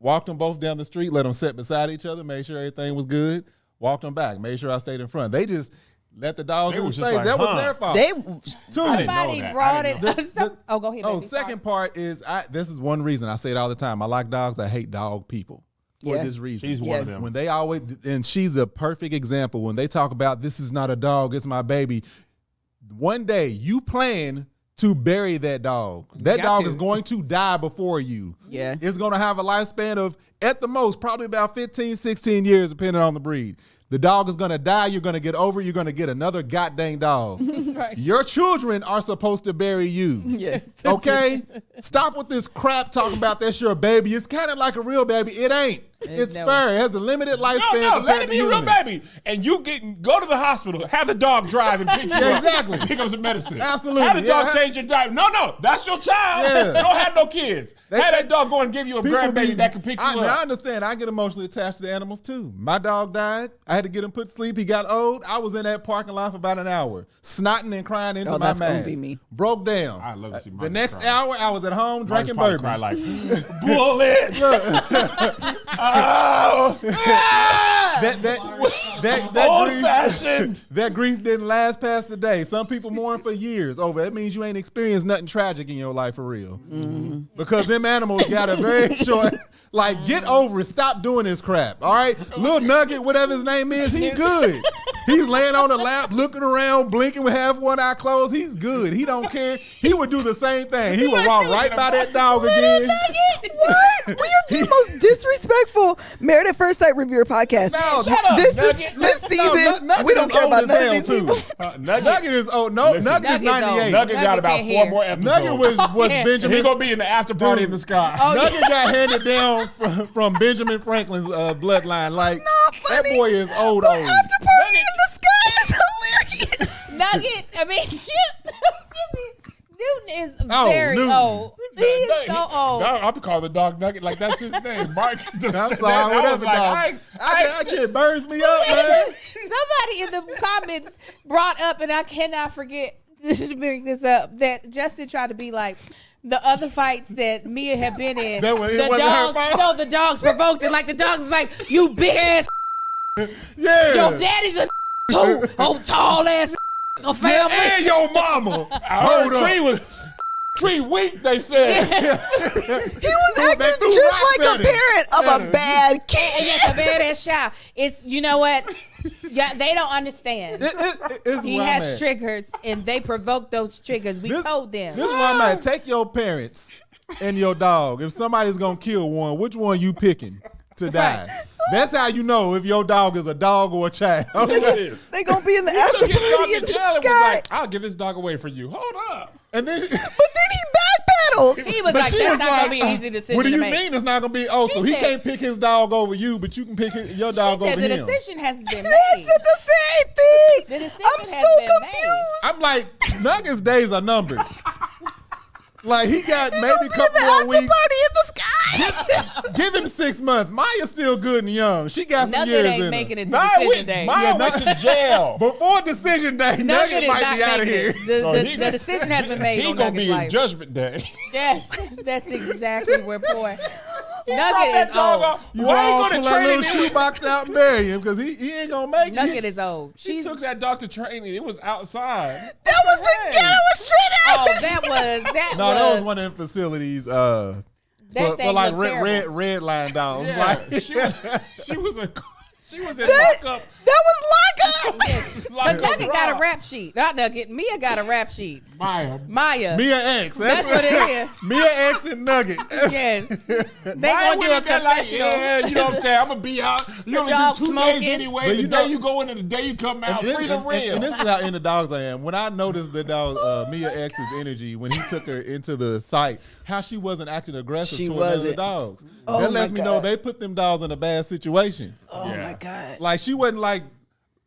walked them both down the street, let them sit beside each other, made sure everything was good. Walked them back, made sure I stayed in front. They just let the dogs They in the was space. just like, That was huh. their fault. They I didn't know Somebody that. brought I it. didn't know. Oh, go ahead. Oh, baby. second part is this is one reason I say it all the time. I like dogs. I hate dog people for Yeah. this reason. She's one of them. When they always, and she's a perfect example. When they talk about this is not a dog, it's my baby. One day you plan to bury that dog. That Got dog to. is going to die before you. Yeah. It's going to have a lifespan of, at the most, probably about 15, 16 years, depending on the breed. The dog is going to die. You're going to get over it. You're going to get another goddamn dog. Right. Your children are supposed to bury you. Yes. Okay? Stop with this crap talking about that's your baby. It's kind of like a real baby. It ain't. It's No. fair. It has a limited lifespan. No, let compared it to be a real humans. baby. And you go to the hospital, have the dog drive and pick you up. Exactly. Pick up some medicine. Absolutely. Have the dog Yeah. change your diaper. No, that's your child. Yeah. Don't have no kids. Have that dog go and give you a People grandbaby be- that can pick you I up. understand. I get emotionally attached to the animals too. My dog died. I had to get him put to sleep. He got old. I was in that parking lot for about an hour, snotting and crying into my that's gonna mask. be me. Broke down. I love to see The Monty next cry. hour, I was at home drinking Probably bourbon. cry like, bullets. Oh, that old grief, fashioned. that grief didn't last past the day. Some people mourn for years over. That means you ain't experienced nothing tragic in your life for real. Because them animals got a very short. Like, get over it. Stop doing this crap. All right, little Nugget, whatever his name is, he's good. He's laying on the lap, looking around, blinking with half one eye closed. He's good. He don't care. He would do the same thing. He would walk right by that dog again. What? We are the most disrespectful Married at First Sight reviewer podcast. No, Shut up, this Nugget. this season, Nugget we don't is care old about as none hell, of these too. people. Nugget Is old. No, Listen, Nugget is Nugget's old. 98. Nugget got Nugget about can't 4 hear. more episodes. Nugget was yeah. Benjamin. He gonna be in the after party in the sky. Nugget got handed down from Benjamin Franklin's bloodline. Like, not that funny. boy is old. But after party in the sky is hilarious. Nugget, I mean, shit. Newton is Oh, very Newton. old. He is so old. I'll be calling the dog Nugget like that's his name. Mark is the I'm that, sorry, I whatever, was like, dog. I get burns me up, man. Somebody in the comments brought up, and I cannot forget to bring this up, that Justin tried to be like, the other fights that Mia had been in, That was- it the wasn't her dogs, fault? no, the dogs provoked it. Like the dogs was like, "You big ass, Yeah. your daddy's a too, oh tall ass a family." And your mama. I heard Hold up. Tree weak, they said. He was They acting threw just rocks like at a him. parent of a bad And kid. yes, a badass child. It's, you know what? Yeah, they don't understand. It's He where I'm has at. triggers, and they provoke those triggers. We told them. This is where I'm at. Take your parents and your dog. If somebody's gonna kill one, which one you picking to die? That's how you know if your dog is a dog or a child. They gonna be in the after Took his dog party to in the jail and was sky. like, I'll give this dog away for you. Hold up. And then But then he backpedaled. He was But like, she that's was not like, going to be an easy decision what do to you make. mean it's not gonna be? Oh, She so he said- can't pick his dog over you, but you can pick your She dog said over the him. decision hasn't been They made. said the same thing. The decision I'm has so been made. confused. I'm like, Nugget's days are numbered. Like, he got He maybe gonna a be in couple the more after weeks. party in the sky. Give him 6 months. Maya's still good and young. She got some Nugget years ain't in making her. it to 9 decision weeks. day. Maya went to jail. Before decision day, Nugget Nugget is might not be out of making here. it. No, The decision has been made He on gonna Nugget's be in life. Judgment Day. Yes, that's exactly where boy. Brought Nugget that is dog old. out. You Why all you pull gonna that train little him? shoebox out and bury him because he ain't gonna make it. Nugget is old. She She's took that dog to training. It was outside. That was the ghetto straight out. oh, that No, was that was one of them facilities for thing like looked terrible. red line dogs. Yeah, Like, she was in That lockup. was lockup. But Lockup Nugget got a raw. rap sheet. Not Nugget. Mia got a rap sheet. Maya. Maya. Mia X. That's what it is. Mia X and Nugget. Yes. They Maya gonna do a went in there like, confessional. yeah, you know what I'm saying? I'm gonna be out. You only dog do 2 smoking. days anyway. But The you day know- you go in and the day you come out, free to real. And this is how into dogs I am. When I noticed the dog Mia X's energy when he took her into the site, how she wasn't acting aggressive She toward none of the wasn't. dogs. Oh that lets my me know God. they put them dogs in a bad situation. Oh Yeah. my god. Like, she wasn't like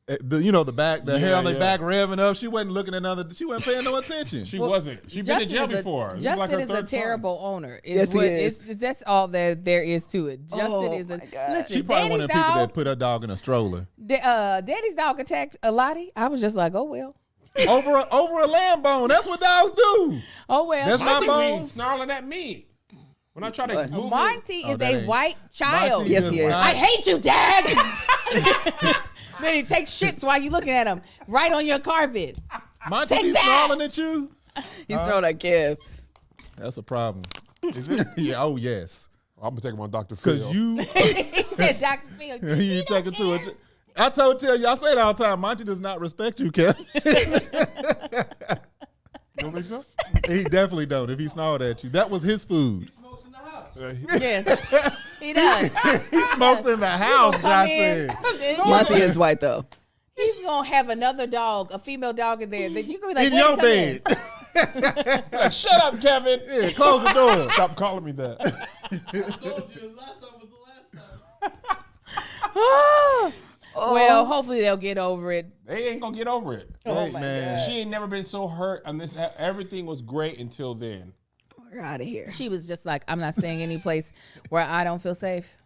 the hair on their yeah. back revving up. She wasn't looking at she wasn't paying no attention. She wasn't. She been in jail before. It was Justin like her is a third time. terrible owner. Yes, he is. That's all that there is to it. Justin Oh, is a my God. listen. She probably one of Danny's them people dog. that put her dog in a stroller Danny's dog attacked a Lottie. I was just like, oh well, over a lamb bone. That's what dogs do. oh well. That's Monty my be bone. snarling at me when I try to move. Monty Oh, is that a ain't- white child. Monty Yes, is he is. not- I hate you, Dad. Then he takes shits while you looking at him, right on your carpet. Monty Take be that. snarling at you. He's throwing that Kev. That's a problem. Is it? Yeah. Oh yes. I'm gonna take him on Dr. Phil. Because you He said, Dr. Phil, you take it to it. I tell you, I say it all the time. Monty does not respect you, Kev. You don't think so? He definitely don't. If he snarled at you, that was his food. yes. He does. He smokes in the house, Come Josh in. said. Monty is white though. He's gonna have another dog, a female dog in there that you gonna be like, In your "Wait, come bed. Like, shut up, Kevin. Yeah, close the door. Stop calling me that. I told you last time was the last time. in." Well, hopefully they'll get over it. They ain't gonna get over it. Hey, man. She ain't never been so hurt, and this everything was great until then. We're out of here. She was just like, I'm not staying any place where I don't feel safe.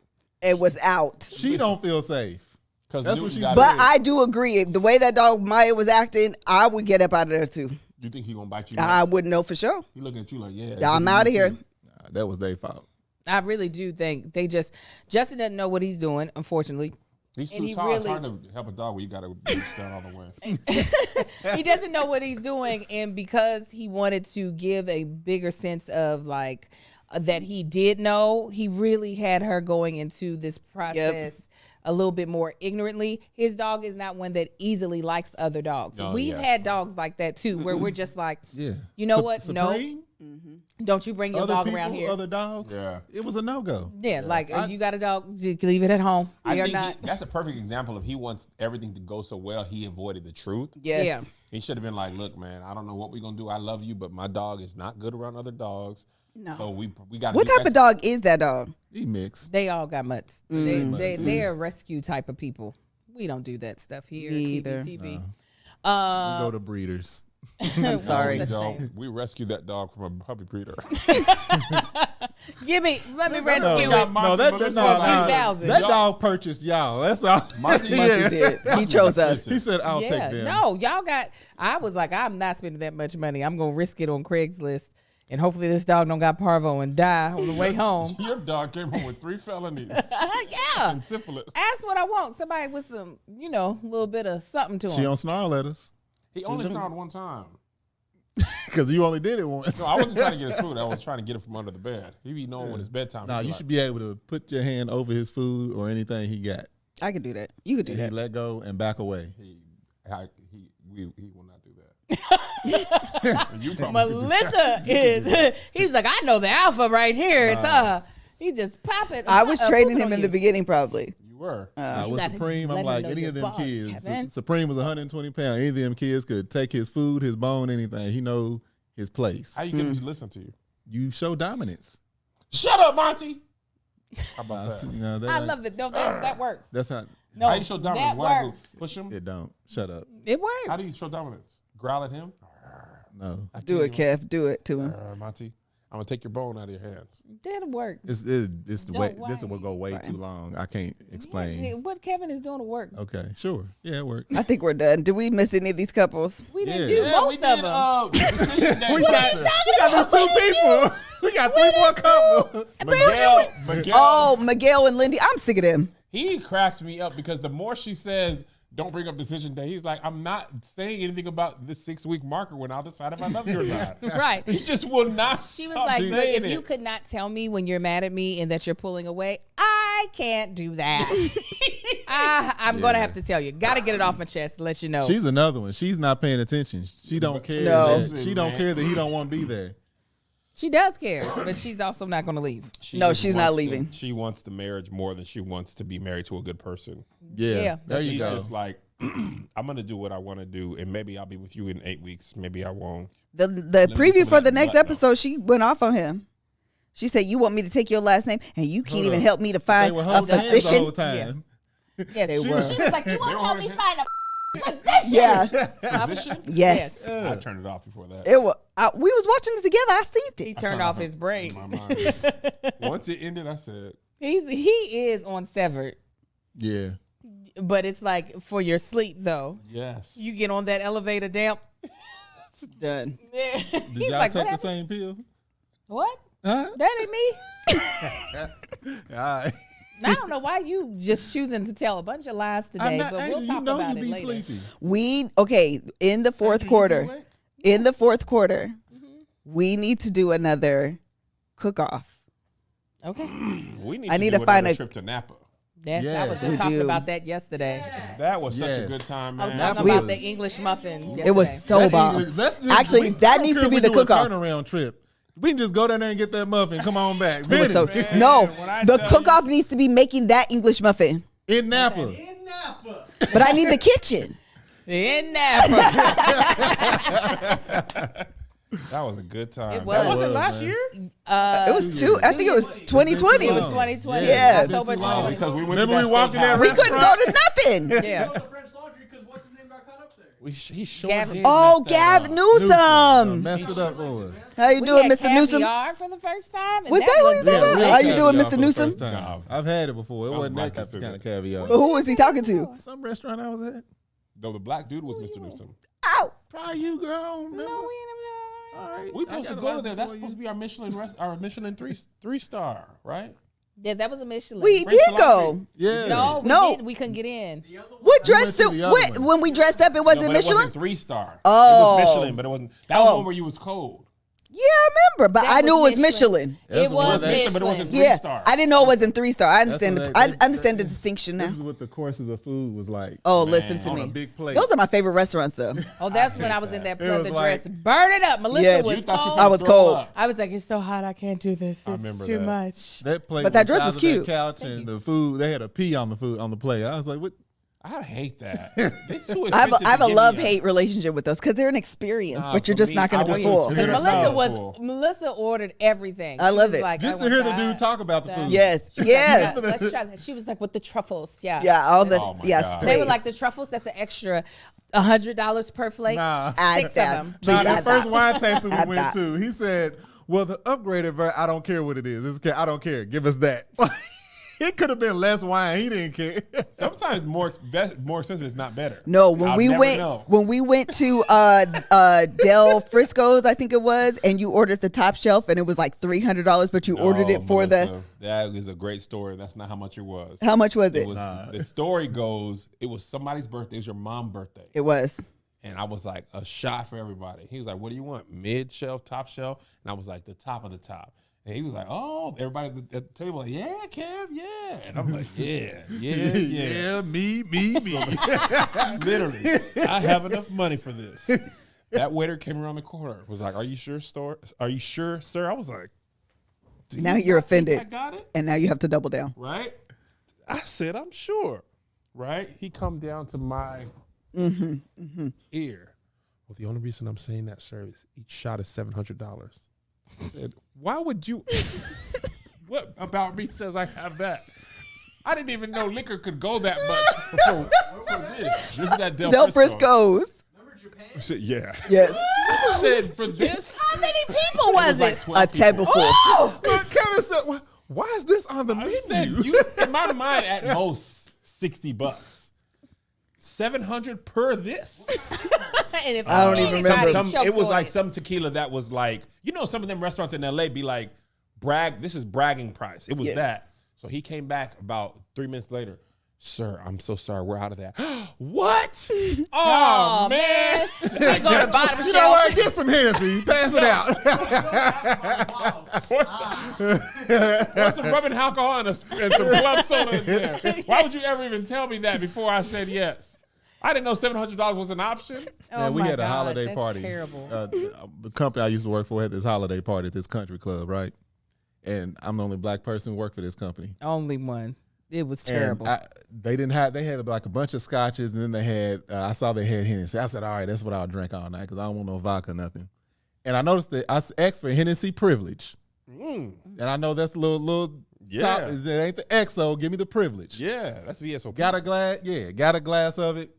It was out. She don't feel safe. Because That's what she got said. But I do agree. The way that dog Maya was acting, I would get up out of there too. You think he gonna bite you? I wouldn't know for sure. He looking at you like, yeah. I'm out of here. Nah, that was their fault. I really do think Justin doesn't know what he's doing, unfortunately. He's And too he tall. It's really- hard to help a dog when you got to reach down all the way. He doesn't know what he's doing, and because he wanted to give a bigger sense of like that he did know, he really had her going into this process a little bit more ignorantly. His dog is not one that easily likes other dogs. Oh, We've yeah. had dogs like that too, where we're just like, Yeah. you know what? Supreme? No, don't you bring your Other dog people, around here. other dogs. Yeah. It was a no-go. Yeah, like if you got a dog, you can leave it at home. I They are think not. that's a perfect example of he wants everything to go so well, he avoided the truth. Yes. Yeah. He should have been like, look, man, I don't know what we're going to do. I love you, but my dog is not good around other dogs. No. So we got to What type of dog is that dog? He mixed. They all got mutts. They're rescue type of people. We don't do that stuff here at Me either. TBTB. We go to breeders. I'm sorry. Such a shame. We rescued that dog from a puppy breeder. Let me rescue no, it. no, that, Melissa no, was no, like, 2,000. that y'all- dog purchased y'all. That's all. Monty did. He chose us. He said, I'll Yeah, take them. no, y'all got. I was like, I'm not spending that much money. I'm gonna risk it on Craigslist, and hopefully this dog don't got parvo and die on the way home. Your dog came home with 3 felonies Yeah, and syphilis. that's what I want. Somebody with some, a little bit of something to She him. don't snarl at us He only snarled one time. because you only did it once. No, I wasn't trying to get his food. I was trying to get it from under the bed. He be knowing when it's bedtime. Nah, He be you like, should be able to put your hand over his food or anything he got. I could do that. You could do And he that. let go and back away. He will not do that. You probably could do that. Melissa is. He's like, I know the alpha right here. It's He just pop it. I was training pooping him on in you. the beginning, probably. You were. I was got to Supreme. let I'm him like, know any your of them boss, kids. Kevin. Supreme was 120 pounds. Any of them kids could take his food, his bone, anything. He know his place. How you get him to listen to you? You show dominance. Shut up, Monty. How about that? You know, I love it. No, that works. That's how No, How you show dominance? that Why works. go push him? it don't. Shut up. It works. How do you show dominance? Growl at him? No. Do it, Kev. Do it to him. Monty, I'm gonna take your bone out of your hands. That'll work. It's the way. Don't This will whine. go way too long. I can't explain. Yeah, what Kevin is doing to work. Okay, sure. Yeah, it worked. I think we're done. Did we miss any of these couples? We didn't Yeah. do we most did, of them. Decision Day We got, question. we got them 2 people. We got 3 more couples. Miguel, Oh, Miguel and Lindy. I'm sick of them. he cracks me up because the more she says, don't bring up decision day, he's like, I'm not saying anything about this 6-week marker when I'll decide if I love you or not. Right. He just will not. She was stop like, saying "Look, if it. you could not tell me when you're mad at me and that you're pulling away, I can't do that. I'm going to have to tell you. Got to get it off my chest to let you know. She's another one. She's not paying attention. She don't care. No. That, she don't care that he don't want to be there. She does care, but she's also not going to leave. No, just she's not wants leaving. She wants the marriage more than she wants to be married to a good person. Yeah, there you She's go. just like, I'm gonna do what I want to do, and maybe I'll be with you in 8 weeks. Maybe I won't. The me preview some for of the that next black episode, she went off on him. She said, "You want me to take your last name, and you can't Hold even up. help me to They find were a holding hands the physician." whole time. Yes, They she were. was like, you want to help me find a Yeah. Position? Yes. I turned it off before that. It was. We was watching this together. I seen He it. turned off his In brain. my mind. Once it ended, I said, He is on Severed, Yeah. but it's like for your sleep though. yes. You get on that elevator damp. Done. Yeah. Did He's y'all like, take what the happened? same pill? What? Huh? That ain't me. All right. I don't know why you just choosing to tell a bunch of lies today, but we'll Angel, talk you know about you it be later. sleepy. In the fourth quarter. In the fourth quarter, we need to do another cook-off. Okay. We need I to need do to find another a- trip to Napa. Yes, I was Yes. just We talking do. about that yesterday. That was such a Yes. good time, I was man. talking about was- the English muffins yesterday. It was so bomb. Actually, Actually, that needs to be the a cook-off. turnaround trip. We can just go down there and get that muffin. Come on back. It was so, Man, no, when I the tell cook-off needs to be making that English muffin. In Napa. In Napa. But I need the kitchen. In Napa. That was a good time. It was. That wasn't It was, last man. year? It was I think it was 2020. It was 2020. Yeah. October It's been too long. 2020. Because we went Remember to we walked in steakhouse. that We couldn't go to nothing. Yeah. Go to the French Laundry because what's his name got caught up there. He sure Gavin. did Oh, mess that Gavin up. Newsom. Messed it up for us. How you We doing, had Mr. Newsom? caviar for the first time. and Was that what he was said? good. How you doing, Caviar Mr. for the Newsom? first time. No. I've had it before. It That was wasn't that black kind of sugar. caviar. But who was he talking to? Some restaurant I was at. No, the black dude was Mr. Newsom. Ow. Probably you, girl. I don't remember. No, we All right. We I supposed to got a go lot there. That's before supposed to you. be our Michelin three star, right? Yeah, that was a Michelin. We French did go. Laundry. Yeah. No, we No. didn't. We couldn't get in. What dress went to suit? the other one. When we dressed up, it wasn't No, but Michelin? It wasn't 3-star. Oh. It was Michelin, but it wasn't. That was Oh. one where you was cold. Yeah, I remember, but That I knew it was was Michelin. It That's was what Michelin, Michelin. but it wasn't Yeah, 3-star. I didn't know it wasn't 3-star. I understand. what I they- understand the distinction This now. is what the courses of food was like. Oh, Man, listen to on me. a big plate. Those are my favorite restaurants, though. Oh, that's when I was in that It was pleather like- dress. Burn it up. Melissa Yeah. was You thought you cold. I was throw cold. up. I was like, it's so hot. I can't do this. I It's remember too that. much. That plate, But that the dress size was of that cute. couch and the food, they had a pea on the plate. I was like, what? I hate that. They too I have expensive a, I have to a give me love-hate relationship with those because they're an experience, Nah, but you're for just me, not going I to be wouldn't- full. Because Because Melissa Melissa ordered everything. I She love was it. Like, Just I to hear want the dude that. talk about the food. Yes, Yeah, yes, let's try that. She was like, with the truffles. Yeah. yeah, all the Oh my yes. God. They were like, the truffles, that's an extra $100 per flake. Nah. I 6 of that. them. Nah, I that first thought. wine tasting I we went thought. to, he said, well, the upgraded version, I don't care what it is. I don't care. Give us that. It could have been less wine. He didn't care. Sometimes more expensive is not better. No, when I'll we never went know. when we went to Del Frisco's, I think it was, and you ordered the top shelf, and it was like $300, but you ordered No, it for Melissa, that is a great story. That's not how much it was. how much was It it? was the story goes, it was somebody's birthday. It was your mom's birthday. It was. And I was like, a shot for everybody. He was like, what do you want? Mid shelf, top shelf? And I was like, the top of the top. And he was like, oh, everybody at the table, like, yeah, Kev, yeah. And I'm like, yeah. me. Literally, I have enough money for this. That waiter came around the corner, was like, are you sure, sir? I was like, do Now you you're not think offended. I got it? And now you have to double down. Right? I said, I'm sure. Right? He come down to my ear. Well, the only reason I'm saying that, sir, is each shot is $700. I said, why would you? What about me says I have that? I didn't even know liquor could go that much for this. This is at Del Frisco's. Remember Japan? I said, yeah. Yes. I said, for this? How many people was like it? 12 A table people. full. But Kevin said, why is this on the I menu? said, you, in my mind, at most, $60. $700 per this. And if I don't even remember. It was like some tequila that was like, you know, some of them restaurants in LA be like, this is bragging price. It was Yeah. that. So he came back about 3 minutes later. Sir, I'm so sorry. We're out of that. What? Oh, man. We go to the bottom You know shelf. what? Get some Hennessy. Pass it out. What's some rubbing alcohol and some club soda in there? Why would you ever even tell me that before I said yes? I didn't know $700 was an option. Oh we my had a God, holiday that's party. Terrible. The company I used to work for had this holiday party at this country club, right? And I'm the only black person who worked for this company. Only one. It was And terrible. they had like a bunch of scotches, and then they had, I saw they had Hennessy. I said, all right, that's what I'll drink all night because I don't want no vodka, nothing. And I noticed that I asked for Hennessy privilege. And I know that's a little Yeah. top. It ain't the XO. Give me the privilege. Yeah, that's VSOP. Got a glass? Yeah, got a glass of it.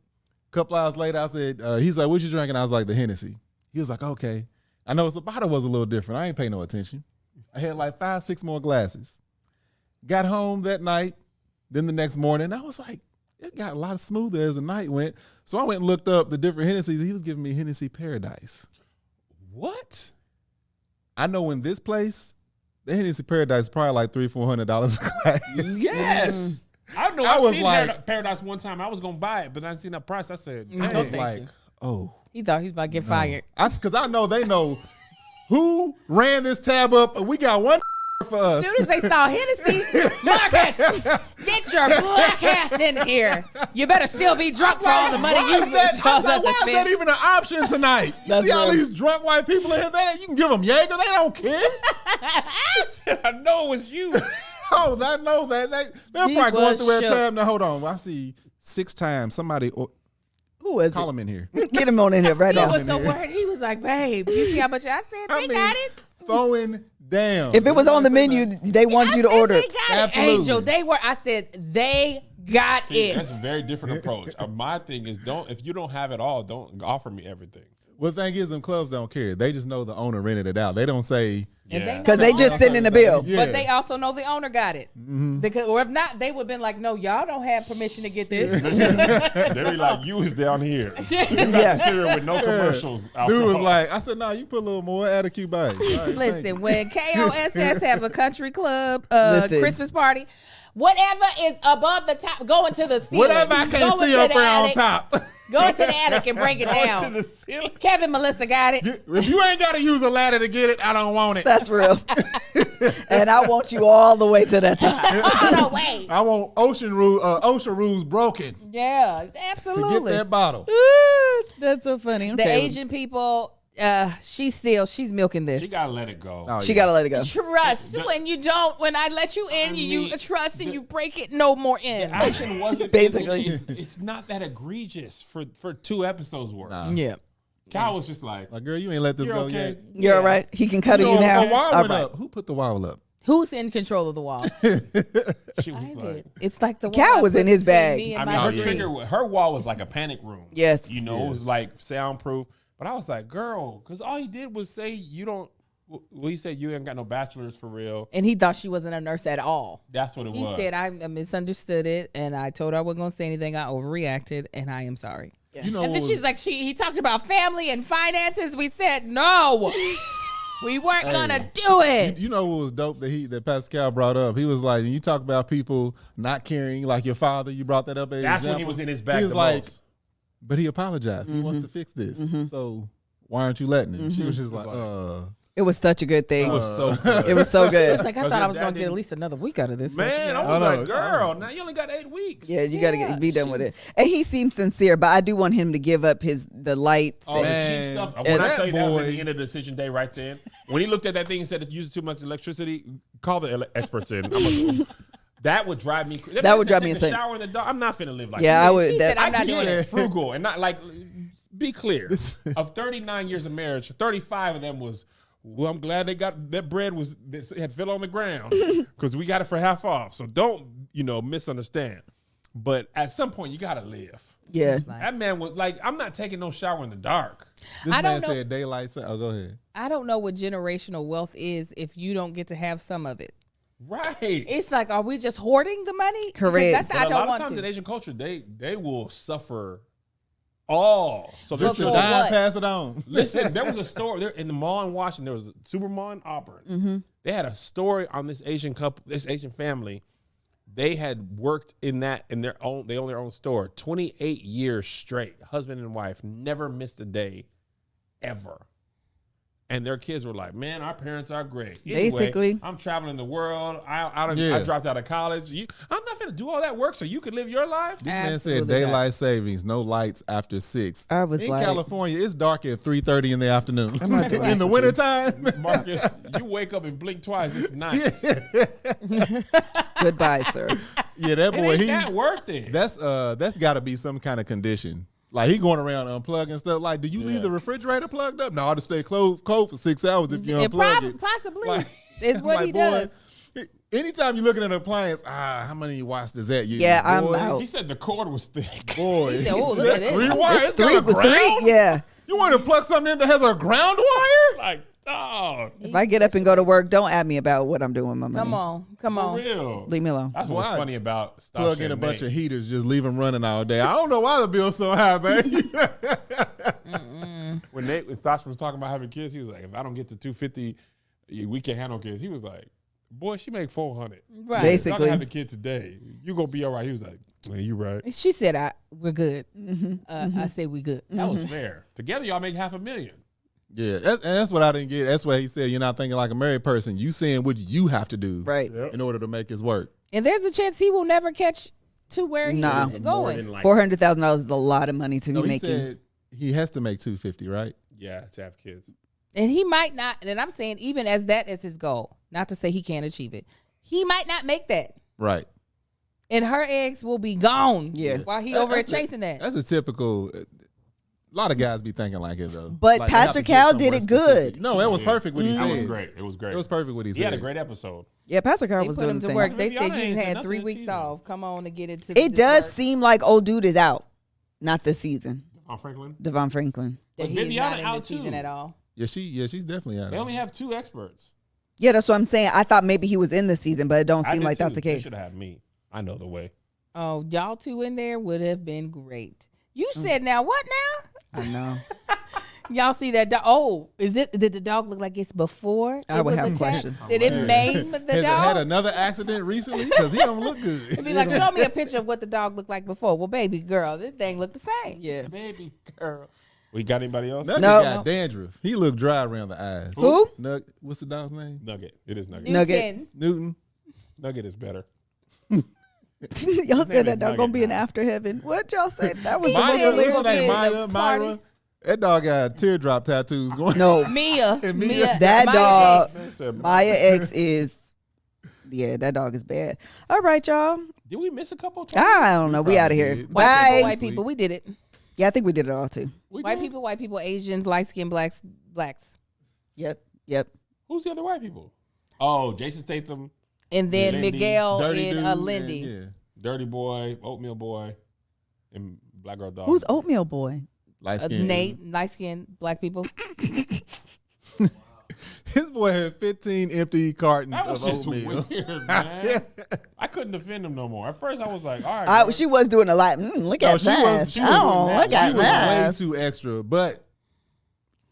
Couple hours later, I said, he's like, what you drinking? I was like, the Hennessy. He was like, okay. I know the bottle was a little different. I ain't pay no attention. I had like 5-6 more glasses. Got home that night. Then the next morning, I was like, it got a lot smoother as the night went. So I went and looked up the different Hennessy's. He was giving me Hennessy Paradise. What? I know in this place, the Hennessy Paradise is probably like $300-400 a glass. Yes. I know. I I was seen like- Paradise one time. I was going to buy it, but I didn't see that price. I said, I No, was thank like, you. oh. He thought he was about to get fired. Because I know they know who ran this tab up. We got one for us. As soon as they saw Hennessy, Marcus, get your black ass in here. You better still be drunk for all the money you caused us to why is that spend. even an option tonight? You That's see all real. these drunk white people in here? You can give them Jaeger. They don't care. I know it was you. Oh, I know that. They're He probably going was through that shook. time. Now, hold on. I see 6 times somebody. Who was Call it? him in here. Get him on in here right He now. was so worried. He was like, babe, you see how much I said? They got it. Throwing down. If it was on the menu, they wanted you to order They it. got Absolutely. it. Angel, they were. I said, they got it. That's a very different approach. My thing is, if you don't have it all, don't offer me everything. Well, the thing is, them clubs don't care. They just know the owner rented it out. They don't say, Because they just sitting in the bill. yeah. But they also know the owner got it. Because, or if not, they would have been like, no, y'all don't have permission to get this. They be like, you is down here. Yeah. Cereal with no commercials. Dude alcohol. was like, I said, no, you put a little more, add a cube bag. Listen, when KOSS have a country club Listen. Christmas party, whatever is above the top, go into the ceiling. Whatever I can't Go see into up the there on attic. top. Go into the attic and break it to down. the ceiling. Kevin, Melissa got it. If you ain't got to use a ladder to get it, I don't want it. That's real. And I want you all the way to that top. Oh, no, wait. I want OSHA rules broken Yeah, to absolutely. get that bottle. That's so funny. The Asian people, she's milking this. You gotta let it go. Oh, She yeah. got to let it go. Trust when you don't. When I let you in, I you mean, trust and you break it. No more in. Action wasn't Basically. It's not that egregious for 2 episodes worth. Nah. Yeah. Cal was just like, Like, girl, you ain't let this you're go okay. yet. You're all right. He can cuddle you The now. wall All went right. up. Who put the wall up? Who's in control of the wall? She was I like, did. It's like the Cal wall I was put in his between bag. me and I my mean, her degree. trigger, her wall was like a panic room. Yes. You know, it was like soundproof. But I was like, girl, because all he did was say you don't. Well, he said you ain't got no bachelor's for real. And he thought she wasn't a nurse at all. That's what it He was. said I misunderstood it, and I told her I wasn't going to say anything. I overreacted, and I am sorry. You know, And what then she's like, he talked about family and finances. We said no, we weren't gonna do it. You know what was dope that Pascal brought up? He was like, you talk about people not caring, like your father. You brought that up as an That's when example. he was in his bag He was the like, most. but he apologized. He wants to fix this. So why aren't you letting him? She was just like, It was such a good thing. It was so good. It was so good. It's like I Because thought I your was dad going to get at didn't- least another week out of this. Man, I but, was know. like, girl, now you only got 8 weeks. Yeah, you got to Yeah, be done with it. And he seems sincere, but I do want him to give up the lights. Oh, the Man. cheap stuff. And When I that tell you that was boy- at the end of the decision day right then. When he looked at that thing and said it uses too much electricity, call the experts in. That would drive me crazy. That would drive me Take the insane. shower in the dark. I'm not finna live like Yeah, that. I would. She said, That, I'm not doing it. Frugal and not like, be clear. Of 39 years of marriage, 35 of them was, well, I'm glad they got that bread had fell on the ground because we got it for half off. So don't, misunderstand. But at some point, you got to live. yeah. That man was like, I'm not taking no shower in the dark. this I man don't know. said daylight. Oh, go ahead. I don't know what generational wealth is if you don't get to have some of it. Right. It's like, are we just hoarding the money? Because Correct. That's I But a don't lot of want times in to. Asian culture, they will suffer all. So Just there's to for die and what? pass it on. listen, there was a store there in the mall in Washington. There was a super mall in Auburn. They had a story on this Asian couple, this Asian family. They had worked in their own. They own their own store 28 years straight. Husband and wife never missed a day, ever. And their kids were like, "Man, our parents are great." Anyway, Basically. I'm traveling the world. I Yeah. dropped out of college. I'm not going to do all that work so you could live your life. This man said Absolutely not. daylight savings, no lights after 6. I was in like- California, it's dark at 3:30 in the afternoon. not doing In the wintertime. Marcus, you wake up and blink twice. It's night. Goodbye, sir. Yeah, that It boy, ain't that worth it. that's got to be some kind of condition. Like he going around unplugging stuff. Like, do you leave the refrigerator plugged up? No, I'll just stay cold for 6 hours if you unplug it. Possibly Like- is what like, he boy, does. Anytime you're looking at an appliance, how many watts does that use? Yeah, I'm boy? out. He said the cord was thick. Boy, He said, "Oh, look that's at this. 3 wires. It's It's got a with ground. Yeah. You want to plug something in that has a ground wire? Like, oh, If I get up and go to work, don't ask me about what I'm doing with my money. Come for on. real. Leave me alone. That's what's Why? funny about stuff. Plug in a bunch of heaters, just leave them running all day. I don't know why the bill's so high, man. When Sasha was talking about having kids, he was like, "If I don't get to 250, we can't handle kids." He was like, "Boy, she make 400. Right. Basically. Y'all gonna have a kid today. You gonna be all right." He was like, "Man, you right." She said, "We're good." I said, "We good." That was fair. Together, y'all make $500,000. Yeah, and that's what I didn't get. That's why he said you're not thinking like a married person. You saying what you have to do Right. in order to make this work. And there's a chance he will never catch to where he's Nah. going. $400,000 is a lot of money to No, be he making. said he has to make $250, right? Yeah, to have kids. And he might not, and I'm saying even as that is his goal, not to say he can't achieve it. He might not make that. Right. And her eggs will be gone. Yeah. While he over here chasing that. That's a typical. A lot of guys be thinking like it though. But Like, they have Pastor to get Cal somewhere did it specific. good. No, that was perfect what he That said. was great. It was great. It was perfect what he He said. had a great episode. Yeah, Pastor Carl They was put doing him the to thing. work. They Viviana said you ain't didn't said had nothing 3 this weeks season. off. Come on to get it to It this does work. seem like old dude is out. Not this season. On Franklin. Devon Franklin. that But he is Viviana not in out this season too. at all. Yeah, she's definitely out. They only have 2 experts. Yeah, that's what I'm saying. I thought maybe he was in this season, but it don't I seem did like that's too. the They case. should have had me. I know the way. Oh, y'all 2 in there would have been great. You said now what now? I know. Y'all see that dog? Oh, did the dog look like it's before? I it would was have a attacked? question. Did it maim the Has it had dog? another accident recently? Because he don't look good. It'd be like, show me a picture of what the dog looked like before. Well, baby girl, this thing looked the same. Yeah. Baby girl. We got anybody else? Nugget No. got dandruff. He looked dry around the eyes. Who? What's the dog's name? Nugget. It is Nugget. Nugget. Newton. Nugget is better. Y'all said that dog Nugget gonna be in now. after heaven. What y'all said? That was the Maya, most what's hilarious. her name? Myra, The party? Myra. That dog got teardrop tattoos going. No, Mia. Mia. that Maya dog, X. Maya X is, yeah, that dog is bad. All right, y'all. Did we miss a couple? I don't know. We out of here. did. Bye. White people, we did it. Yeah, I think we did it all too. White people, Asians, light skinned blacks. Yep. Who's the other white people? Oh, Jason Statham, And then Lindy, Miguel Dirty and dude, Lindy. and yeah. Dirty Boy, Oatmeal Boy, and Black Girl Dog. Who's Oatmeal Boy? Light skin. Nate, light skinned black people. His boy had 15 empty cartons That was of just oatmeal. weird, man. I couldn't defend him no more. At first, I was like, all right. bro. She was doing a lot. Look No, at she was. that. She Oh, was, look at she was way that. too extra, but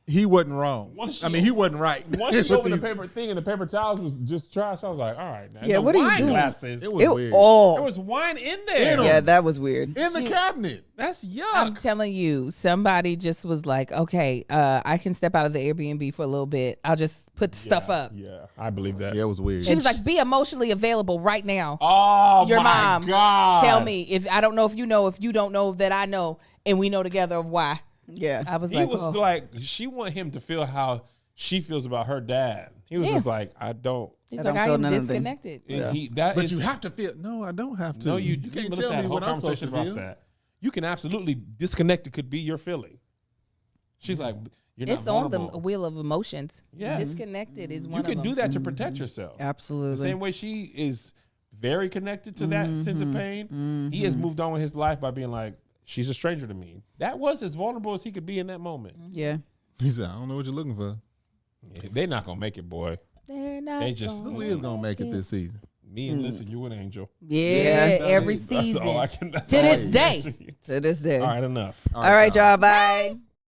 he wasn't wrong. Once she- I mean, he wasn't right. Once she with opened the these- paper thing and the paper towels was just trash, I was like, all right. Now. Yeah, The what are you wine doing? Glasses. It was It, weird. There oh, was wine in there. yeah, that was weird. in the cabinet. That's yuck. I'm telling you, somebody just was like, okay, I can step out of the Airbnb for a little bit. I'll just put the stuff up. Yeah, I believe that. Yeah, it was weird. She was like, be emotionally available right now. Oh, Your my mom. God. Tell me if I don't know if you know, if you don't know that I know, and we know together of why. Yeah. I was He like, was oh. like, she wanted him to feel how she feels about her dad. He was Yeah. just like, I don't. He's I like, don't I feel am none of them. disconnected. And that But is- you have to feel. No, I don't have to. No, you can't can't tell listen to me that whole what I'm supposed conversation to about feel. that. You can absolutely disconnected could be your feeling. She's like, you're not It's on the vulnerable. wheel of emotions. Yes. Disconnected is one You of can them. do that to protect yourself. The Absolutely. same way she is very connected to that sense of pain. He has moved on with his life by being like, she's a stranger to me. That was as vulnerable as he could be in that moment. Yeah. He said, I don't know what you're looking for. They're not gonna make it, boy. They're not They just- gonna Who is going to make it it. this season? Me and listen, you an angel. Yeah, every That's season. all I can. That's To all I this can day. do to you. To this day. All right, enough. All right, y'all. Bye.